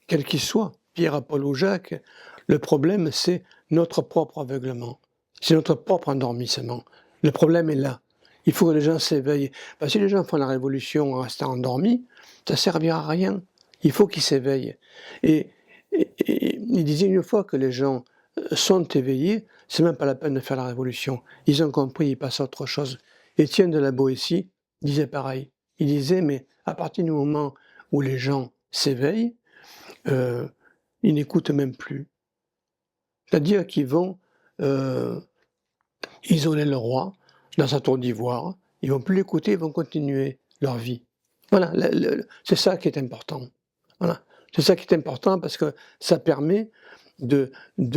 quel qu'il soit, Pierre, Paul ou Jacques, le problème c'est notre propre aveuglement, c'est notre propre endormissement. Le problème est là. Il faut que les gens s'éveillent. Parce que si les gens font la révolution en restant endormis, ça ne servira à rien. Il faut qu'ils s'éveillent. Et il disait une fois que les gens sont éveillés, c'est même pas la peine de faire la révolution. Ils ont compris, ils passent à autre chose. Étienne de la Boétie disait pareil. Il disait, mais à partir du moment où les gens s'éveillent, ils n'écoutent même plus. C'est-à-dire qu'ils vont isoler le roi dans sa tour d'ivoire, ils vont plus l'écouter, ils vont continuer leur vie. Voilà, c'est ça qui est important. Voilà. C'est ça qui est important parce que ça permet de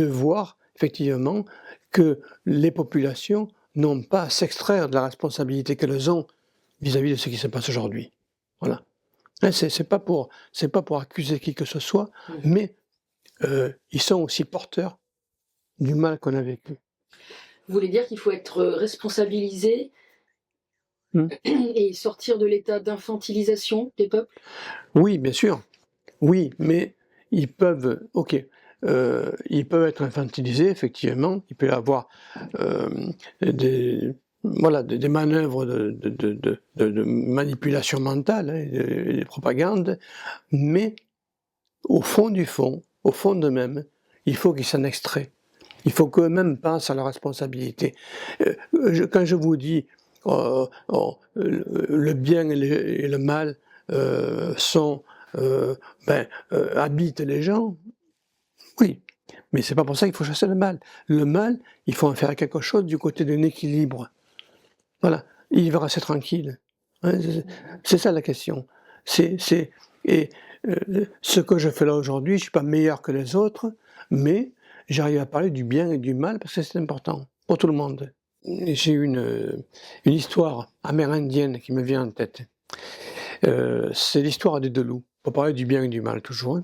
voir effectivement que les populations n'ont pas à s'extraire de la responsabilité qu'elles ont vis-à-vis de ce qui se passe aujourd'hui. Voilà. Hein, c'est pas pour accuser qui que ce soit, mais ils sont aussi porteurs du mal qu'on a vécu.
Vous voulez dire qu'il faut être responsabilisé et sortir de l'état d'infantilisation des peuples?
Oui, bien sûr. Oui, mais ils peuvent, ils peuvent être infantilisés, effectivement. Il peut y avoir des manœuvres de manipulation mentale, hein, des propagandes, mais au fond du fond, au fond d'eux-mêmes, il faut qu'ils s'en extraient. Il faut qu'eux-mêmes pensent à leur responsabilité. Quand je vous dis le bien et le mal habitent les gens, oui, mais c'est pas pour ça qu'il faut chasser le mal. Le mal, il faut en faire quelque chose du côté d'un équilibre. Voilà, il va rester tranquille. Hein, c'est ça la question. Ce que je fais là aujourd'hui, je suis pas meilleur que les autres, mais j'arrive à parler du bien et du mal parce que c'est important pour tout le monde. J'ai une histoire amérindienne qui me vient en tête. C'est l'histoire des deux loups, pour parler du bien et du mal toujours.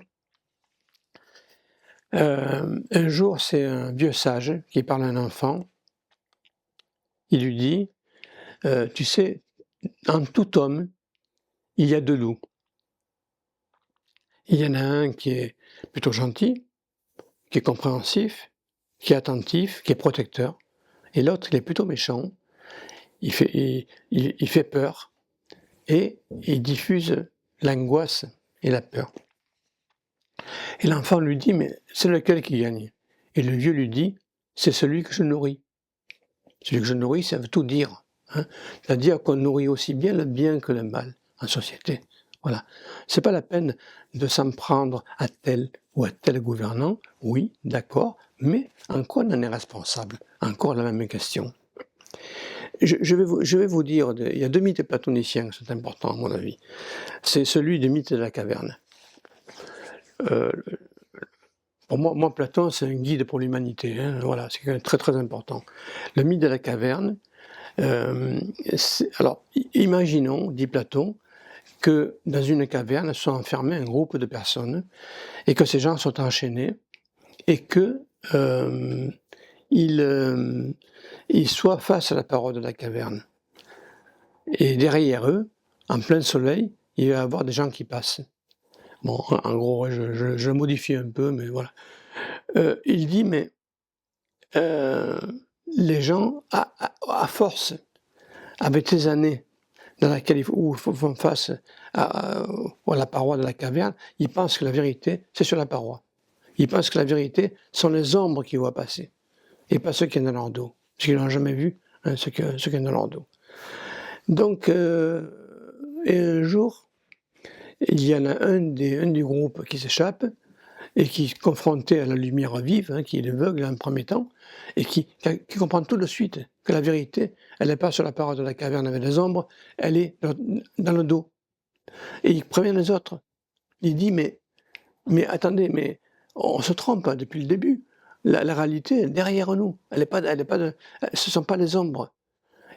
Un jour, c'est un vieux sage qui parle à un enfant. Il lui dit, tu sais, en tout homme, il y a deux loups. Il y en a un qui est plutôt gentil, qui est compréhensif, qui est attentif, qui est protecteur. Et l'autre, il est plutôt méchant, il fait peur et il diffuse l'angoisse et la peur. Et l'enfant lui dit, mais c'est lequel qui gagne? Et le vieux lui dit, c'est celui que je nourris. Celui que je nourris, ça veut tout dire. Hein. C'est-à-dire qu'on nourrit aussi bien le bien que le mal en société. Voilà. C'est pas la peine de s'en prendre à tel ou à tel gouvernant, oui, d'accord, mais en quoi on en est responsable? Encore la même question. Je vais vous dire, il y a deux mythes platoniciens qui sont importants à mon avis. C'est celui du mythe de la caverne. Pour moi, Platon, c'est un guide pour l'humanité. Hein, voilà, c'est quand même très très important. Le mythe de la caverne. Alors, imaginons, dit Platon, que dans une caverne soit enfermé un groupe de personnes et que ces gens sont enchaînés et que ils soient face à la paroi de la caverne. Et derrière eux, en plein soleil, il va y avoir des gens qui passent. Bon, en gros, je modifie un peu, mais voilà. Il dit, mais les gens, à force, avec ces années dans lesquelles ils font face à la paroi de la caverne, ils pensent que la vérité, c'est sur la paroi. Ils pensent que la vérité sont les ombres qui voient passer, et pas ceux qui sont dans leur dos, parce qu'ils n'ont jamais vu ceux qui sont dans leur dos. Donc, et un jour, il y en a un du groupe qui s'échappe, et qui est confronté à la lumière vive, hein, qui est aveugle en premier temps, et qui comprend tout de suite que la vérité, elle n'est pas sur la paroi de la caverne avec les ombres, elle est dans le dos. Et il prévient les autres. Il dit, mais attendez, mais on se trompe hein, depuis le début. La réalité est derrière nous. Ce ne sont pas les ombres.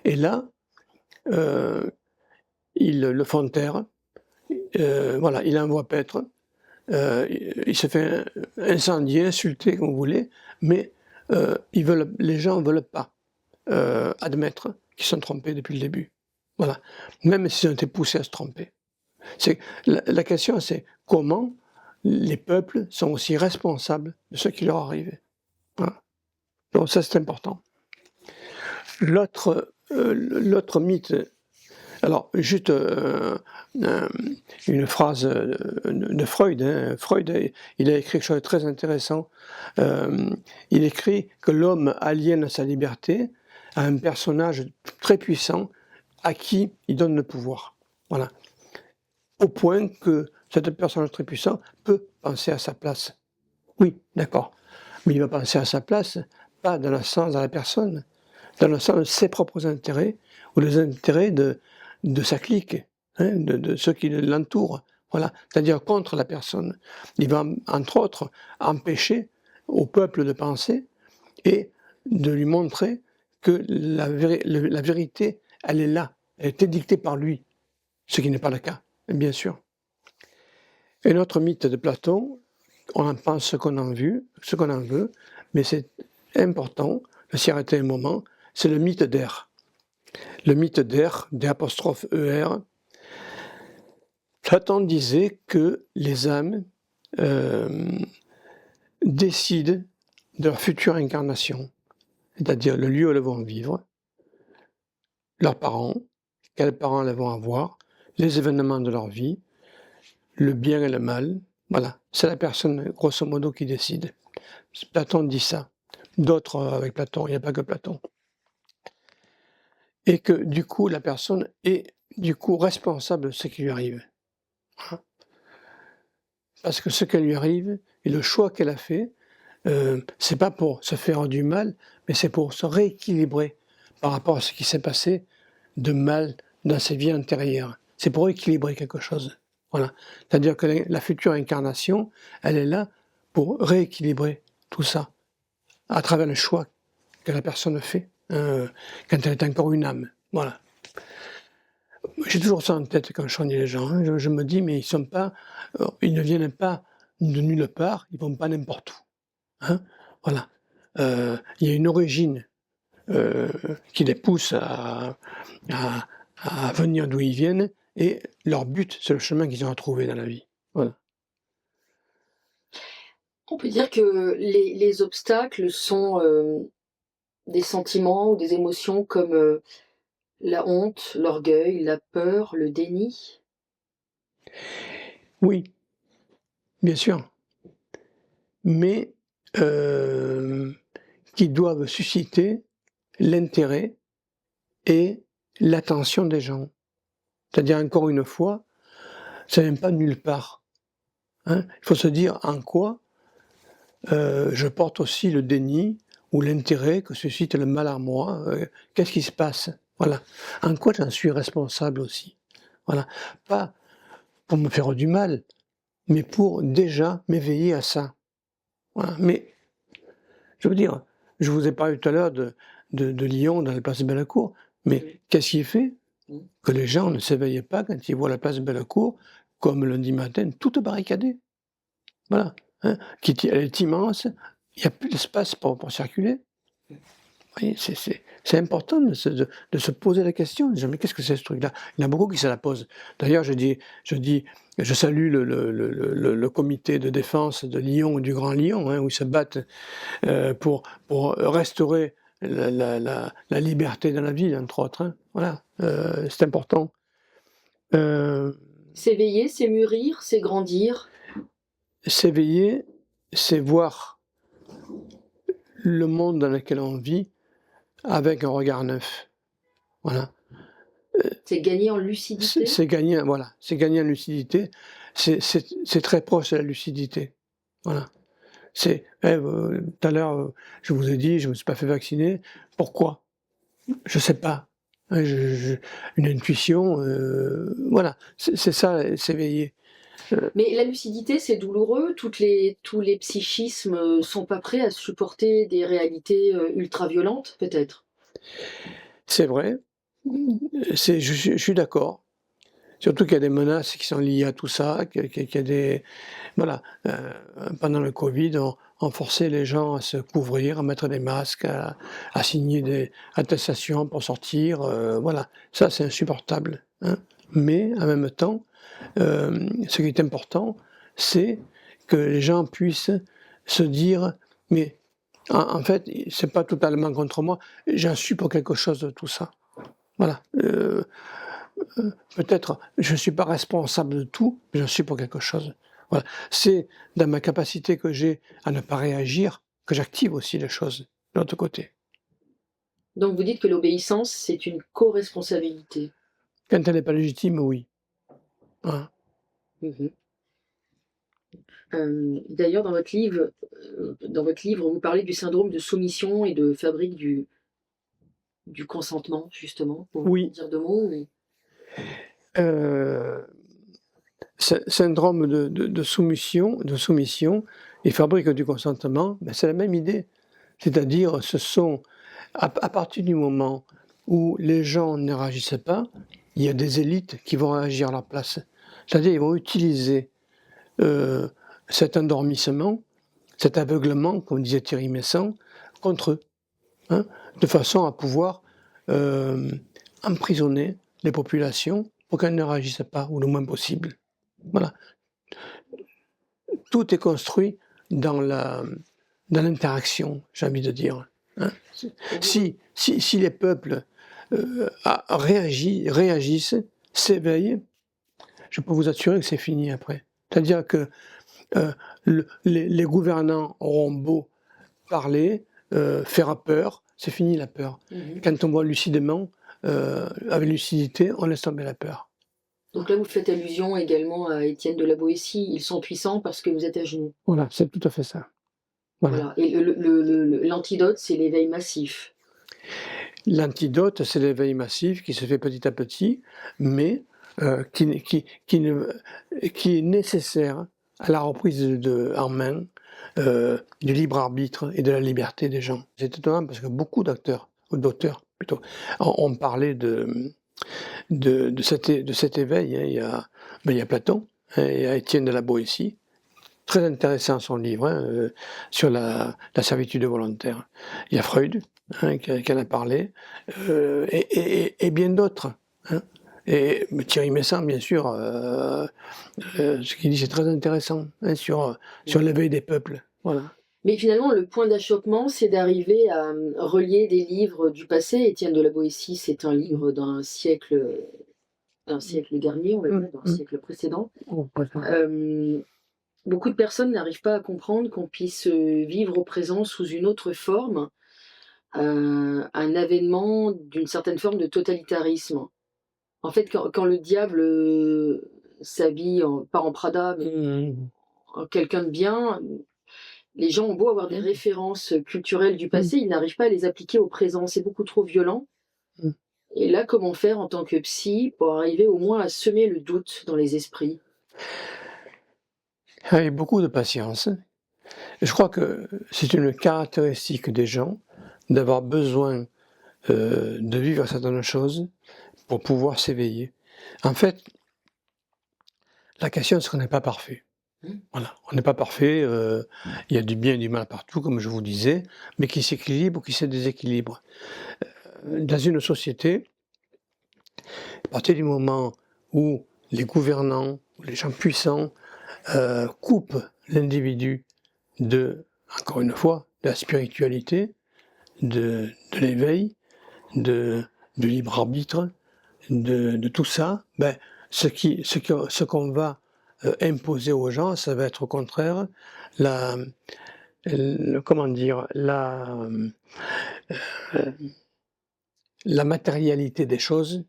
Et là, ils le font taire. Voilà, il envoie paître. Il se fait incendier, insulter, comme vous voulez, mais les gens ne veulent pas admettre qu'ils sont trompés depuis le début. Voilà. Même s'ils ont été poussés à se tromper. La question, c'est comment les peuples sont aussi responsables de ce qui leur arrive. Voilà. Donc ça, c'est important. L'autre mythe. Alors, juste une phrase de Freud. Hein. Freud, il a écrit quelque chose de très intéressant. Il écrit que l'homme aliène sa liberté à un personnage très puissant à qui il donne le pouvoir. Voilà. Au point que cet personnage très puissant peut penser à sa place. Oui, d'accord. Mais il va penser à sa place, pas dans le sens de la personne, dans le sens de ses propres intérêts ou les intérêts de sa clique. hein, de ceux qui l'entourent. Voilà, c'est-à-dire contre la personne. Il va, entre autres, empêcher au peuple de penser et de lui montrer que la vérité, elle est là, elle est édictée par lui, ce qui n'est pas le cas, bien sûr. Un autre mythe de Platon, on en pense ce qu'on en veut, mais c'est important de s'y arrêter un moment, c'est le mythe d'Er. Le mythe d'Er, d'E', Platon disait que les âmes décident de leur future incarnation, c'est-à-dire le lieu où elles vont vivre, leurs parents, quels parents elles vont avoir, les événements de leur vie, le bien et le mal. Voilà, c'est la personne, grosso modo, qui décide. Platon dit ça. D'autres avec Platon, il n'y a pas que Platon. Et que du coup, la personne est du coup responsable de ce qui lui arrive. Parce que ce qui lui arrive et le choix qu'elle a fait, c'est pas pour se faire du mal, mais c'est pour se rééquilibrer par rapport à ce qui s'est passé de mal dans ses vies antérieures. C'est pour équilibrer quelque chose. Voilà. C'est-à-dire que la future incarnation, elle est là pour rééquilibrer tout ça à travers le choix que la personne fait quand elle est encore une âme. Voilà. J'ai toujours ça en tête quand je soigne les gens. Hein. Je me dis, mais ils ne viennent pas de nulle part, ils vont pas n'importe où. Hein. Voilà. Il y a une origine qui les pousse à venir d'où ils viennent, et leur but, c'est le chemin qu'ils ont à trouver dans la vie. Voilà.
On peut dire que les obstacles sont des sentiments ou des émotions comme la honte, l'orgueil, la peur, le déni.
Oui, bien sûr, mais qui doivent susciter l'intérêt et l'attention des gens. C'est-à-dire, encore une fois, ça ne vient pas de nulle part. Hein. Il faut se dire en quoi je porte aussi le déni ou l'intérêt que suscite le mal à moi. Qu'est-ce qui se passe? Voilà. En quoi j'en suis responsable aussi? Voilà. Pas pour me faire du mal, mais pour déjà m'éveiller à ça. Voilà. Mais, je veux dire, je vous ai parlé tout à l'heure de Lyon dans la place de Bellecour, mais qu'est-ce qui fait que les gens ne s'éveillent pas quand ils voient la place de Bellecour, comme lundi matin, toute barricadée? Voilà. Hein, elle est immense, il n'y a plus d'espace pour circuler. Vous voyez, c'est important de se poser la question, de dire, mais qu'est-ce que c'est ce truc-là? Il y en a beaucoup qui se la posent. D'ailleurs, je salue le comité de défense de Lyon, du Grand Lyon, hein, où ils se battent pour restaurer la liberté dans la ville, entre autres. Hein. Voilà, c'est important.
S'éveiller, c'est mûrir, c'est grandir.
S'éveiller, c'est voir le monde dans lequel on vit avec un regard neuf. Voilà.
C'est gagner en lucidité.
C'est gagner en lucidité. C'est très proche de la lucidité. Voilà. Tout à l'heure, je vous ai dit, je ne me suis pas fait vacciner. Pourquoi? Je ne sais pas. Hein, une intuition, voilà. C'est ça, s'éveiller.
Mais la lucidité, c'est douloureux. Tous les psychismes sont pas prêts à supporter des réalités ultra-violentes, peut-être.
C'est vrai. Je suis d'accord. Surtout qu'il y a des menaces qui sont liées à tout ça, qu'il y a des... Voilà. Pendant le Covid, on forçait les gens à se couvrir, à mettre des masques, à signer des attestations pour sortir. Voilà. Ça, c'est insupportable. Hein. Mais, en même temps, ce qui est important, c'est que les gens puissent se dire, mais en fait, c'est pas totalement contre moi, j'en suis pour quelque chose de tout ça. Voilà. Peut-être, je ne suis pas responsable de tout, mais j'en suis pour quelque chose. Voilà. C'est dans ma capacité que j'ai à ne pas réagir que j'active aussi les choses de l'autre côté.
Donc vous dites que l'obéissance, c'est une co-responsabilité.
Quand elle n'est pas légitime, oui. Voilà.
Mhm. D'ailleurs, dans votre livre, vous parlez du syndrome de soumission et de fabrique du consentement, justement. Pour
Oui.
dire deux mots. Mais...
Euh, Syndrome de soumission et fabrique du consentement, ben c'est la même idée. C'est-à-dire, ce sont, à partir du moment où les gens ne réagissent pas, il y a des élites qui vont réagir à leur place. C'est-à-dire, ils vont utiliser euh, cet endormissement, cet aveuglement, comme disait Thierry Messant, contre eux, hein, de façon à pouvoir euh, emprisonner les populations pour qu'elles ne réagissent pas, ou le moins possible. Voilà. Tout est construit dans l'interaction, j'ai envie de dire. Hein. Si les peuples réagissent, s'éveillent, je peux vous assurer que c'est fini après. C'est-à-dire que les gouvernants auront beau parler, faire peur, c'est fini la peur. Quand on voit lucidement, avec lucidité, on laisse tomber la peur.
Donc là, vous faites allusion également à Étienne de la Boétie. Ils sont puissants parce que vous êtes à genoux.
Voilà, c'est tout à fait ça. Voilà.
Et l'antidote, c'est l'éveil massif.
L'antidote, c'est l'éveil massif qui se fait petit à petit, mais qui est nécessaire à la reprise en main du libre arbitre et de la liberté des gens. C'est étonnant parce que beaucoup d'auteurs plutôt, ont parlé de cet éveil. Hein. Il y a Platon, hein, il y a Étienne de la Boétie, très intéressant son livre hein, sur la servitude volontaire. Il y a Freud, hein, qui en a parlé, et bien d'autres. Hein. Et Thierry Messant, bien sûr, ce qu'il dit c'est très intéressant hein, sur l'éveil des peuples. Voilà.
Mais finalement, le point d'achoppement, c'est d'arriver à relier des livres du passé. Étienne de la Boétie, c'est un livre d'un siècle dernier, on va dire, d'un siècle précédent. Beaucoup de personnes n'arrivent pas à comprendre qu'on puisse vivre au présent sous une autre forme, un avènement d'une certaine forme de totalitarisme. En fait, quand le diable s'habille, pas en Prada, mais en quelqu'un de bien, les gens ont beau avoir des références culturelles du passé, ils n'arrivent pas à les appliquer au présent. C'est beaucoup trop violent. Et là, comment faire en tant que psy pour arriver au moins à semer le doute dans les esprits?
Avec beaucoup de patience. Je crois que c'est une caractéristique des gens d'avoir besoin de vivre certaines choses pour pouvoir s'éveiller. En fait, la question, c'est qu'on n'est pas parfait. Voilà, on n'est pas parfait, il y a du bien et du mal partout, comme je vous disais, mais qui s'équilibre ou qui se déséquilibre. Dans une société, à partir du moment où les gouvernants, ou les gens puissants, coupent l'individu encore une fois, de la spiritualité, de l'éveil, de libre arbitre, de tout ça, ben, ce qu'on va imposer aux gens, ça va être au contraire comment dire, la matérialité des choses,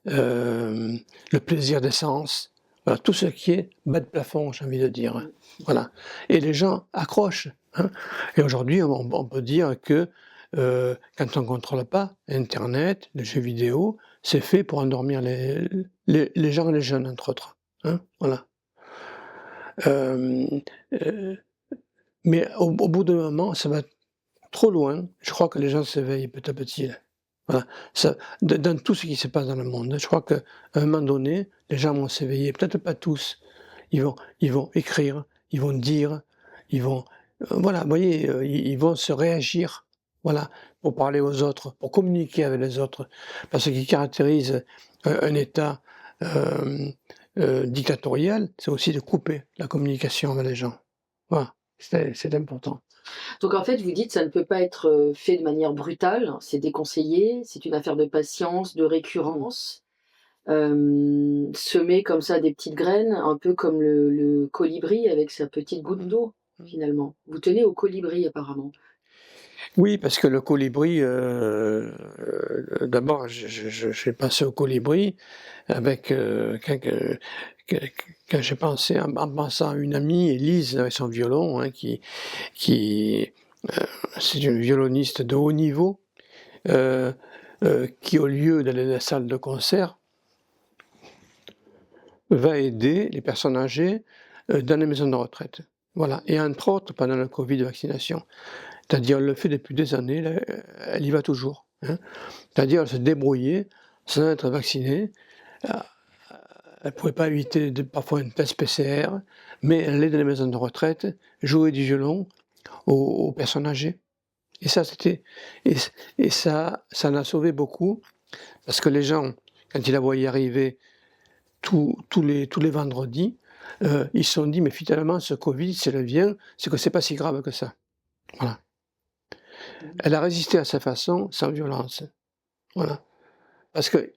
le plaisir des sens, voilà, tout ce qui est bas de plafond, j'ai envie de dire. Voilà. Et les gens accrochent. Hein. Et aujourd'hui, on peut dire que quand on ne contrôle pas Internet, les jeux vidéo, c'est fait pour endormir les gens et les jeunes, entre autres. Hein. Voilà. Mais au bout d'un moment, ça va trop loin. Je crois que les gens s'éveillent petit à petit. Voilà. Dans tout ce qui se passe dans le monde, je crois qu'à un moment donné, les gens vont s'éveiller. Peut-être pas tous. Ils vont écrire, ils vont dire, ils vont, voilà, vous voyez, ils vont se réagir, voilà, pour parler aux autres, pour communiquer avec les autres. Parce que ce qui caractérise un État dictatorial, c'est aussi de couper la communication avec les gens. Voilà, c'est important.
Donc en fait, vous dites ça ne peut pas être fait de manière brutale, c'est déconseillé, c'est une affaire de patience, de récurrence. Semer comme ça des petites graines, un peu comme le colibri avec sa petite goutte d'eau, finalement. Vous tenez au colibri apparemment.
Oui, parce que le colibri, d'abord, j'ai pensé au colibri avec quand j'ai pensé en pensant à une amie, Élise, avec son violon, hein, c'est une violoniste de haut niveau, qui au lieu d'aller à la salle de concert, va aider les personnes âgées dans les maisons de retraite. Voilà, et entre autres pendant le Covid vaccination. C'est-à-dire elle le fait depuis des années, là, elle y va toujours, hein. C'est-à-dire elle se débrouillait sans être vaccinée, heu, elle ne pouvait pas éviter parfois un test PCR, mais elle allait dans les maisons de retraite jouer du violon aux personnes âgées. Et ça c'était et ç et ça en a sauvé beaucoup parce que les gens, quand ils la voyaient arriver tous les vendredis, ils se sont dit: «Mais finalement ce Covid, si elle vient, c'est que c'est pas si grave que ça». Voilà.
Mmh.
Elle a résisté à sa façon, sans violence. Voilà. Parce que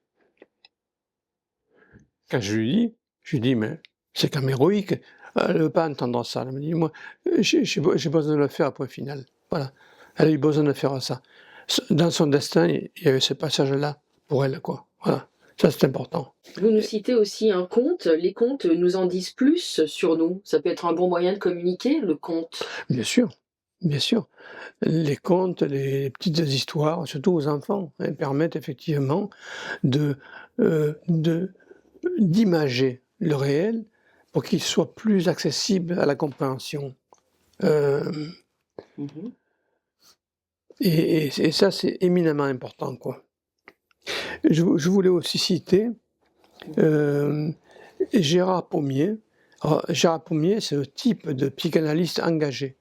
quand je lui dis: «Mais c'est quand même héroïque». Elle veut pas entendre ça. Elle me dit: «Moi, j'ai besoin de le faire, point final». Voilà. Elle a eu besoin de faire ça. Dans son destin, il y avait ce passage-là pour elle, quoi. Voilà. Ça, c'est important.
Vous nous citez aussi un conte. Les contes nous en disent plus sur nous. Ça peut être un bon moyen de communiquer, le conte.
Bien sûr, bien sûr. Les contes, les petites histoires, surtout aux enfants, hein, permettent effectivement de, de d'imager le réel pour qu'il soit plus accessible à la compréhension. Hem
Mmh.
et ça, c'est éminemment important, quoi. Je voulais aussi citer, hem, Gérard Pommier. Alors Gérard Pommier, c'est le type de psychanalyste engagé.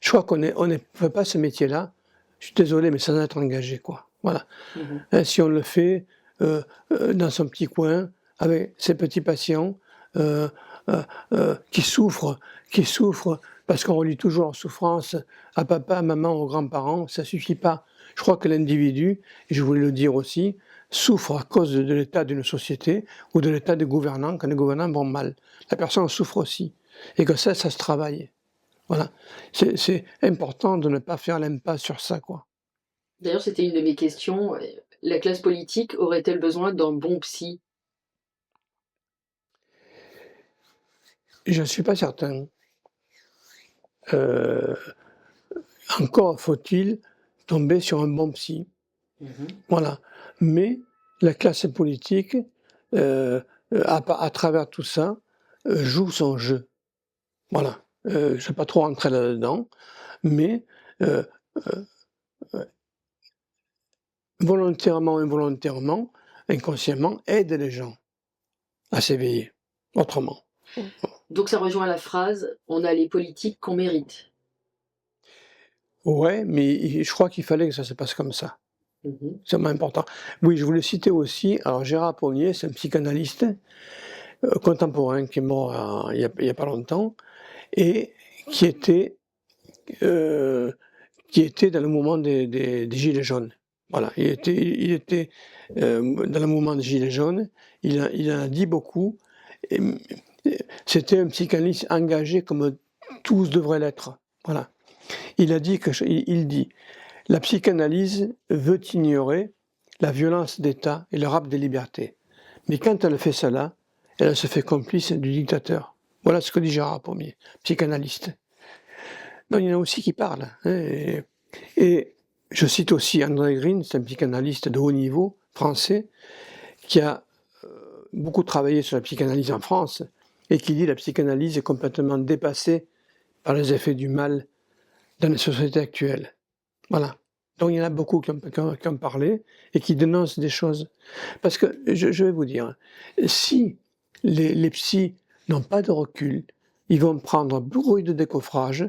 Je crois on ne fait pas ce métier-là, je suis désolé, mais sans être engagé, quoi. Voilà.
Mmh.
Si on le fait, dans son petit coin, avec ses petits patients, heu qui souffrent parce qu'on relie toujours leur souffrance à papa, à maman, aux grands-parents, ça suffit pas. Je crois que l'individu, et je voulais le dire aussi, souffre à cause de l'état d'une société ou de l'état des gouvernants, quand les gouvernants vont mal. La personne souffre aussi et que ça se travaille. Voilà. C'est important de ne pas faire l'impasse sur ça, quoi.
D'ailleurs, c'était une de mes questions. La classe politique aurait-elle besoin d'un bon psy?
Je ne suis pas certain. Heu, Encore faut-il tomber sur un bon psy.
Mmh.
Voilà. Mais la classe politique, heu, à travers tout ça, joue son jeu. Voilà. Je ne vais pas trop rentrer là-dedans, mais heu, volontairement, involontairement, inconsciemment, aide les gens à s'éveiller autrement.
Donc ça rejoint la phrase: «On a les politiques qu'on mérite».
Ouais, mais je crois qu'il fallait que ça se passe comme ça.
Mmh.
C'est vraiment important. Oui, je voulais citer aussi, alors Gérard Pommier, c'est un psychanalyste, contemporain qui est mort il y a pas longtemps et qui était, heu, qui était dans le mouvement des gilets jaunes. Voilà, il était, dans le mouvement des gilets jaunes, il en a dit beaucoup et c'était un psychanalyste engagé comme tous devraient l'être. Voilà. Il a dit il dit: «La psychanalyse veut ignorer la violence d'État et le rap des libertés. Mais quand elle fait cela, elle se fait complice du dictateur». Voilà ce que dit Gérard Pommier, psychanalyste. Non, il y en a aussi qui parlent, hein, et je cite aussi André Green, c'est un psychanalyste de haut niveau, français, qui a, beaucoup travaillé sur la psychanalyse en France et qui dit: «La psychanalyse est complètement dépassée par les effets du mal dans les sociétés actuelles». Voilà. Donc il y en a beaucoup qui ont parlé et qui dénoncent des choses. Parce que je vais vous dire, si les psys n'ont pas de recul, ils vont prendre bruit de décoffrage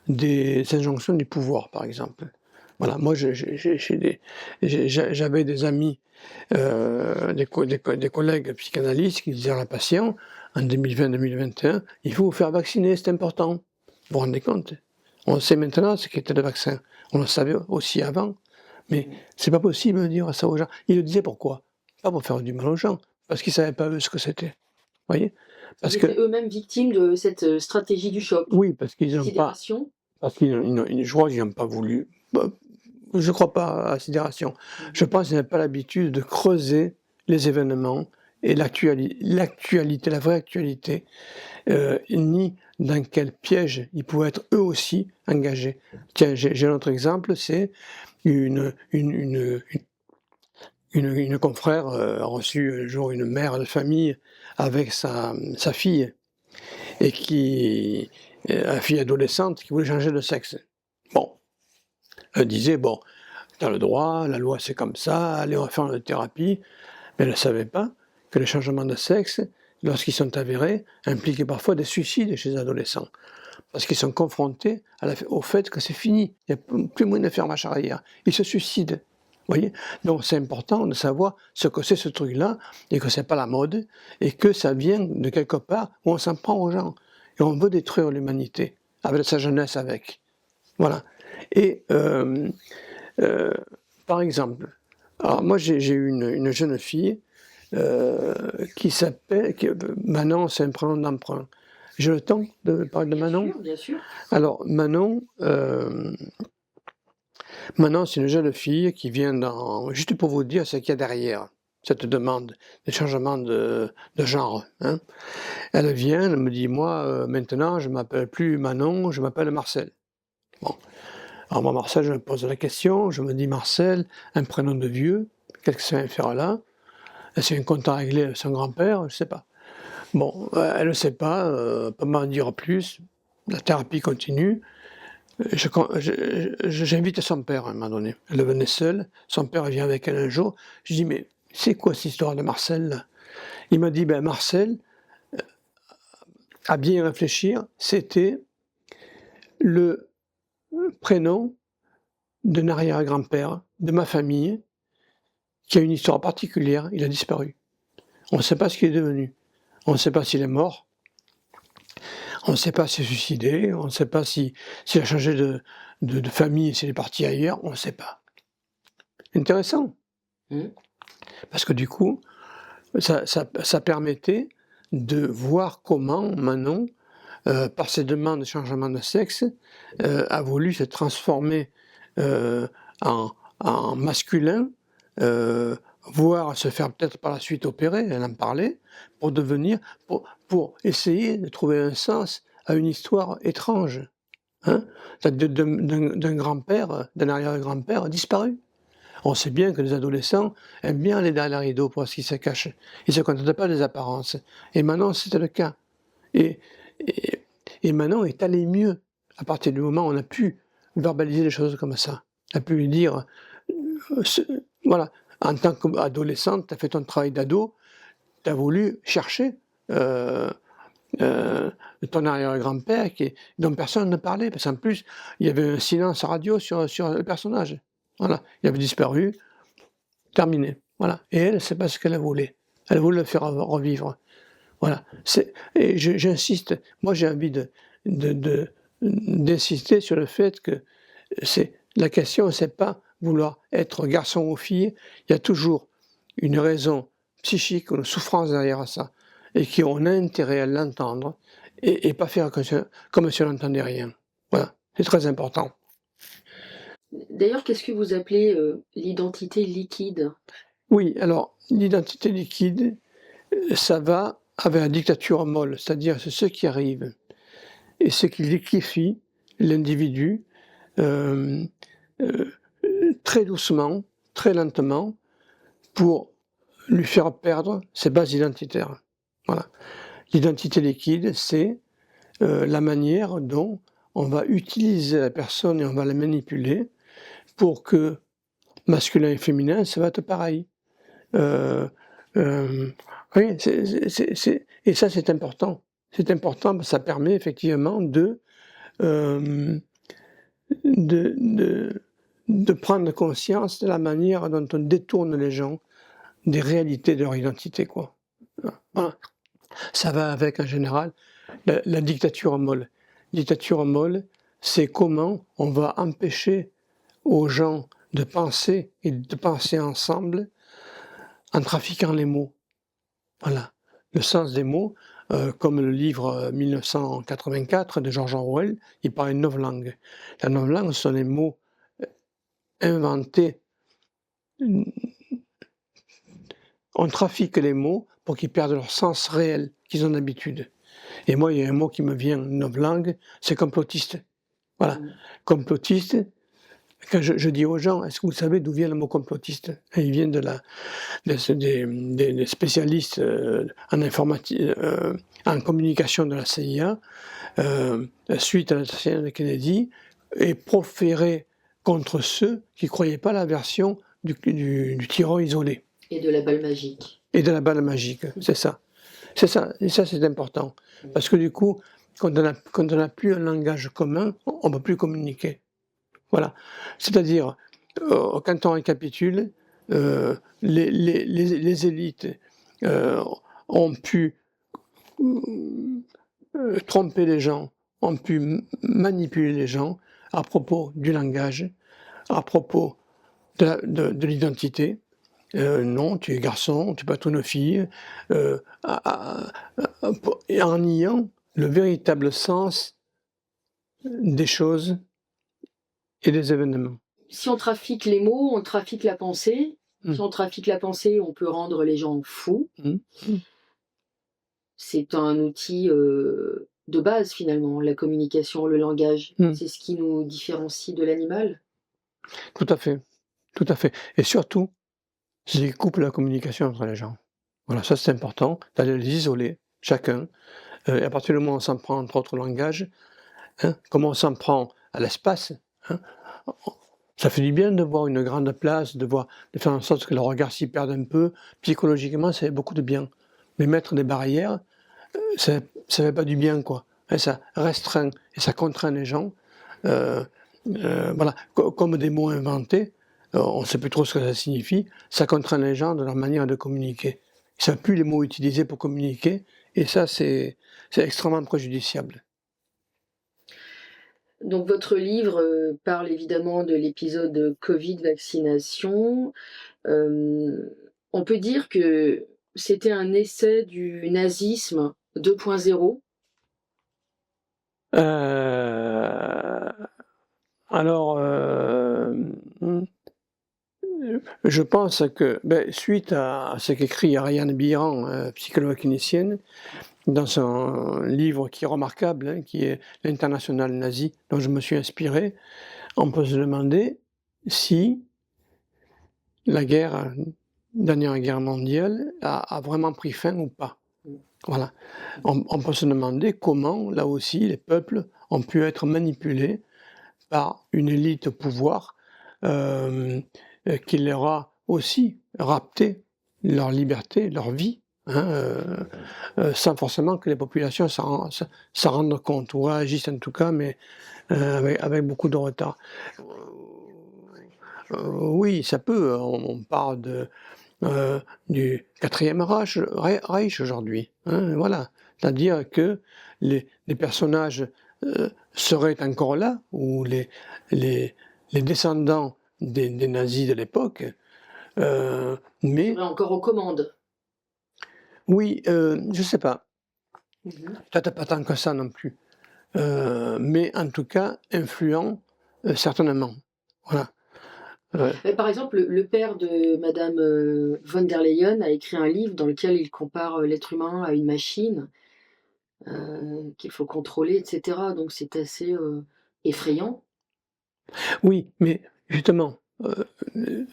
des injonctions du pouvoir, par exemple. Voilà, moi j'avais des amis, des collègues psychanalystes qui disaient à leurs patients, en 2020-2021: «Il faut vous faire vacciner, c'est important». Vous vous rendez compte? On sait maintenant ce qu'était le vaccin. On le savait aussi avant, mais c'est pas possible de dire ça aux gens. Ils le disaient pourquoi? Pas pour faire du mal aux gens, parce qu'ils savaient pas eux ce que c'était. Vous voyez?
Ils
Parce
étaient
que
eux-mêmes victimes de cette, stratégie du choc.
oui, parce qu'ils n'ont pas
Sidération?
parce je crois qu'ils n'ont pas voulu, bah, je crois pas à la sidération. Je
Mmh.
pense qu'ils n'avaient pas l'habitude de creuser les événements et l'actualité, la vraie actualité, ni dans quel piège ils pouvaient être eux aussi engagés. Tiens, j'ai un autre exemple, c'est une confrère, a reçu un jour une mère de famille avec sa fille, et une fille adolescente qui voulait changer de sexe. Bon, elle disait, bon, tu as le droit, la loi c'est comme ça, allez, on va faire une thérapie. Mais elle ne savait pas que les changements de sexe, lorsqu'ils sont avérés, impliquent parfois des suicides chez les adolescents. Parce qu'ils sont confrontés au fait que c'est fini, il n'y a plus moyen de faire marche arrière. Ils se suicident. Voyez, donc c'est important de savoir ce que c'est ce truc-là, et que c'est pas la mode, et que ça vient de quelque part où on s'en prend aux gens. Et on veut détruire l'humanité, avec sa jeunesse avec. Voilà. Et par exemple, alors moi j'ai eu une jeune fille qui s'appelle Manon, c'est un prénom d'emprunt. J'ai le temps de parler de Manon?
Bien sûr, bien sûr.
Alors Manon, Manon c'est une jeune fille qui vient juste pour vous dire ce qu'il y a derrière cette demande de changement de genre. Hein. Elle vient, elle me dit, moi maintenant je ne m'appelle plus Manon, je m'appelle Marcel. Bon. Alors moi Marcel, je me pose la question, je me dis Marcel, un prénom de vieux, qu'est-ce que ça vient faire là? C'est un compte à régler avec son grand-père, je ne sais pas. Bon, elle ne sait pas, pas m'en dire plus, la thérapie continue. J'invite son père à un moment donné. Elle venait seule, son père vient avec elle un jour. Je dis, mais c'est quoi cette histoire de Marcel là? Il m'a dit, ben Marcel, à bien y réfléchir, c'était le prénom d'un arrière-grand-père de ma famille qui a une histoire particulière, il a disparu. On ne sait pas ce qu'il est devenu. On ne sait pas s'il est mort, on ne sait pas s'il s'est suicidé, on ne sait pas s'il a changé de famille, s'il est parti ailleurs, on ne sait pas. Intéressant. Parce que du coup, ça permettait de voir comment Manon, par ses demandes de changement de sexe, a voulu se transformer en masculin, voire se faire peut-être par la suite opérer, elle en parlait, pour essayer de trouver un sens à une histoire étrange, hein, d'un grand-père, d'un arrière-grand-père disparu. On sait bien que les adolescents aiment bien aller derrière les rideaux pour voir ce qui se cache. Ils ne se contentent pas des apparences. Et Manon, c'était le cas. Et Manon est allé mieux à partir du moment où on a pu verbaliser les choses comme ça. On a pu lui dire, voilà, en tant qu'adolescente, tu as fait ton travail d'ado, tu as voulu chercher ton arrière-grand-père dont personne ne parlait, parce qu'en plus, il y avait un silence radio sur le personnage. Voilà, il avait disparu, terminé. Voilà. Et elle, c'est pas ce qu'elle voulait. Elle voulait le faire revivre. Voilà. Et j'insiste, moi j'ai envie d'insister sur le fait que la question, c'est pas vouloir être garçon ou fille, il y a toujours une raison psychique, une souffrance derrière ça, et qu'on a intérêt à l'entendre, et pas faire comme si on n'entendait rien. Voilà, c'est très important.
D'ailleurs, qu'est-ce que vous appelez l'identité liquide?
Oui, alors, l'identité liquide, ça va avec la dictature molle, c'est-à-dire c'est ce qui arrive, et ce qui liquéfie l'individu, très doucement, très lentement, pour lui faire perdre ses bases identitaires. Voilà. L'identité liquide, c'est la manière dont on va utiliser la personne et on va la manipuler pour que masculin et féminin, ça va être pareil. Oui, et ça c'est important. C'est important parce que ça permet effectivement de prendre conscience de la manière dont on détourne les gens des réalités de leur identité, quoi. Voilà. Ça va avec, en général, la dictature molle. Dictature molle, c'est comment on va empêcher aux gens de penser et de penser ensemble en trafiquant les mots. Voilà. Le sens des mots, comme le livre 1984 de George Orwell, il parle de novlangue. La novlangue, ce sont les mots inventés. On trafique les mots pour qu'ils perdent leur sens réel qu'ils ont d'habitude. Et moi, il y a un mot qui me vient, novlangue, c'est complotiste. Voilà. Complotiste, quand je dis aux gens: «Est-ce que vous savez d'où vient le mot complotiste?» Et ils viennent des spécialistes, en communication de la CIA, suite à l'assassinat de Kennedy, et proféré contre ceux qui ne croyaient pas la version du tyran isolé
Et de la balle magique.
et de la balle magique, c'est ça. C'est ça, et ça c'est important, parce que du coup, quand on n'a plus un langage commun, on ne peut plus communiquer. Voilà. C'est-à-dire, quand on récapitule, les élites ont pu tromper les gens, ont pu manipuler les gens à propos du langage, à propos de l'identité. Non, tu es garçon, tu n'es pas une fille, et en niant le véritable sens des choses et des événements.
Si on trafique les mots, on trafique la pensée. Si on trafique la pensée, on peut rendre les gens fous. C'est un outil de base finalement, la communication, le langage. C'est ce qui nous différencie de l'animal.
Tout à fait, tout à fait. Et surtout, c'est ce qui coupe la communication entre les gens. Voilà, ça c'est important, d'aller les isoler, chacun. Et à partir du moment où on s'en prend entre autres langages, comme on s'en prend à l'espace, ça fait du bien de voir une grande place, de faire en sorte que le regard s'y perde un peu. Psychologiquement, ça fait beaucoup de bien. Mais mettre des barrières, ça fait pas du bien, quoi. Ça restreint et ça contraint les gens. Voilà, comme des mots inventés, on ne sait plus trop ce que ça signifie, ça contraint les gens dans leur manière de communiquer. Ils ne savent plus les mots utilisés pour communiquer, et ça, c'est extrêmement préjudiciable.
Donc votre livre parle évidemment de l'épisode Covid vaccination. On peut dire que c'était un essai du nazisme 2.0.
Alors, je pense que, suite à ce qu'écrit Ariane Biran, psychologue clinicienne, dans son livre qui est remarquable, qui est L'Internationale nazie, dont je me suis inspiré, on peut se demander si la dernière guerre mondiale a vraiment pris fin ou pas. Voilà. On peut se demander comment, là aussi, les peuples ont pu être manipulés par une élite au pouvoir qui leur a aussi rapté leur liberté, leur vie, sans forcément que les populations s'en rendent compte, ou réagissent en tout cas, mais avec beaucoup de retard. Oui, ça peut, on parle du 4e Reich aujourd'hui, voilà. C'est-à-dire que les personnages seraient encore là, ou les descendants des nazis de l'époque, mais...
Seraient encore aux commandes.
Oui, je sais pas. Peut-être pas tant que ça non plus. Mais en tout cas, influent, certainement. Voilà.
Par exemple, le père de Madame von der Leyen a écrit un livre dans lequel il compare l'être humain à une machine qu'il faut contrôler, etc. Donc c'est assez effrayant.
Oui, mais justement,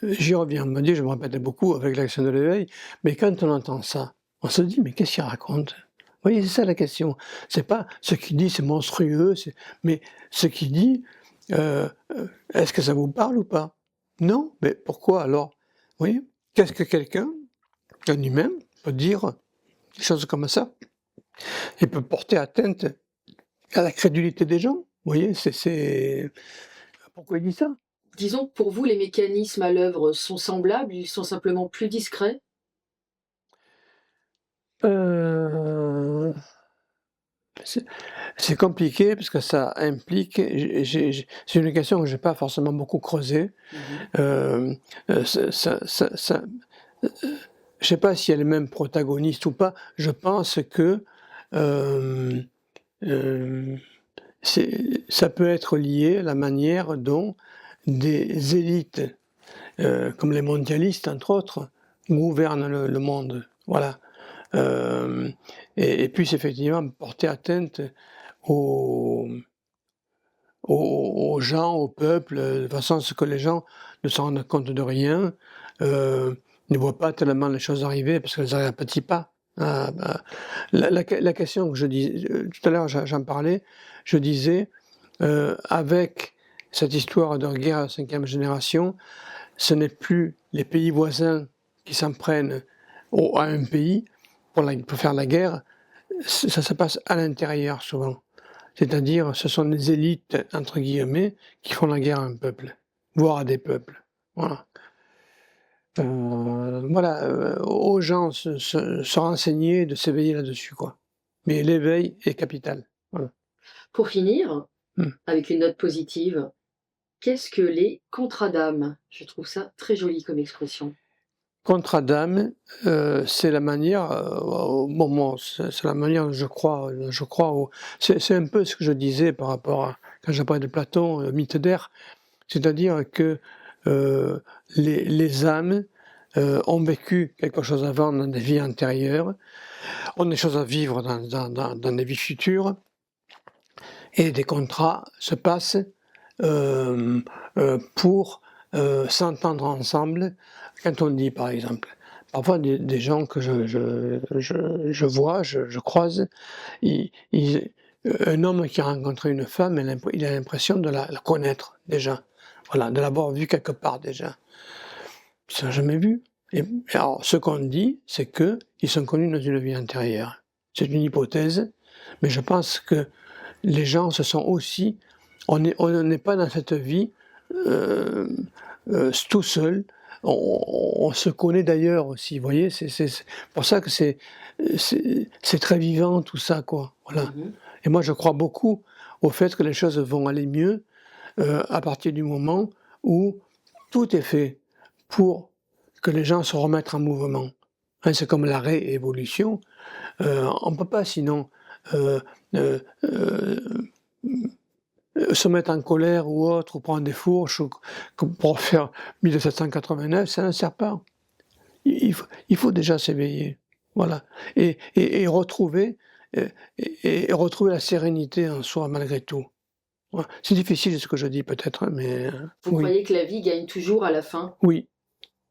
j'y reviens. Je me répète beaucoup avec l'action de l'éveil, mais quand on entend ça, on se dit: «Mais qu'est-ce qu'il raconte?» Vous voyez, c'est ça la question. C'est pas ce qu'il dit, c'est monstrueux, mais ce qu'il dit, est-ce que ça vous parle ou pas? Non, mais pourquoi alors? Vous voyez? Qu'est-ce que quelqu'un, un humain, peut dire des choses comme ça? Il peut porter atteinte à la crédulité des gens. Vous voyez, c'est pourquoi il dit ça?
Disons que pour vous, les mécanismes à l'œuvre sont semblables, ils sont simplement plus discrets.
C'est compliqué parce que ça implique, c'est une question que j'ai pas forcément beaucoup creusée. Je sais pas si elle est même protagoniste ou pas. Je pense que ça peut être lié à la manière dont des élites, comme les mondialistes entre autres, gouvernent le monde. Voilà. Et puissent effectivement porter atteinte au aux gens, au peuple, de façon à ce que les gens ne se rendent compte de rien, ne voient pas tellement les choses arriver parce qu'elles arrivent à petits pas. Bah, la question que je dis tout à l'heure, j'en parlais, je disais, avec cette histoire de guerre de 5e génération, ce n'est plus les pays voisins qui s'en prennent à un pays pour faire la guerre, ça se passe à l'intérieur souvent. C'est-à-dire, ce sont les «élites» entre guillemets qui font la guerre à un peuple, voire à des peuples. Voilà. Voilà, aux gens se renseigner, de s'éveiller là-dessus, quoi. Mais l'éveil est capital. Voilà.
Pour finir,
Mmh.
avec une note positive, qu'est-ce que les contradams? Je trouve ça très joli comme expression.
Contre Adam, c'est la manière, bon moi, c'est la manière dont je crois au c'est un peu ce que je disais par rapport à quand je parlais de Platon, mythe d'Er. C'est-à-dire que, les âmes, ont vécu quelque chose avant dans des vies antérieures, ont des choses à vivre dans des vies futures et des contrats se passent, pour, s'entendre ensemble. Quand on dit par exemple, parfois des gens que je vois, je croise, un homme qui a rencontré une femme, il a l'impression de la connaître déjà, voilà, de l'avoir vue quelque part déjà. Ils ne l'ont jamais vue et alors ce qu'on dit, c'est qu'ils sont connus dans une vie antérieure. C'est une hypothèse, mais je pense que les gens se sont aussi on n'est pas dans cette vie, tout seul, on se connaît d'ailleurs aussi, vous voyez? C'est pour ça que c'est très vivant tout ça, quoi, voilà.
Mmh.
Et moi je crois beaucoup au fait que les choses vont aller mieux, à partir du moment où tout est fait pour que les gens se remettent en mouvement. Hein, c'est comme la réévolution, on ne peut pas sinon, heu heu heu se mettre en colère ou autre, ou prendre des fourches ou comme pour faire 1789, ça ne sert pas. Il faut déjà s'éveiller, voilà et retrouver, et retrouver la sérénité en soi malgré tout. Voilà. C'est difficile ce que je dis peut-être, hein, mais
Vous
oui,
croyez que la vie gagne toujours à la fin?
oui,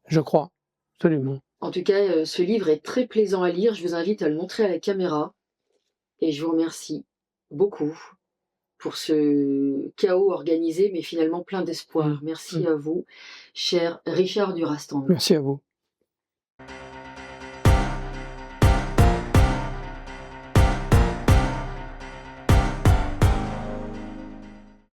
je crois, absolument.
En tout cas, ce livre est très plaisant à lire. Je vous invite à le montrer à la caméra et je vous remercie beaucoup pour ce chaos organisé, mais finalement plein
Mmh.
d'espoir.
Mmh.
Merci à vous, cher Richard Durastan.
Merci à vous.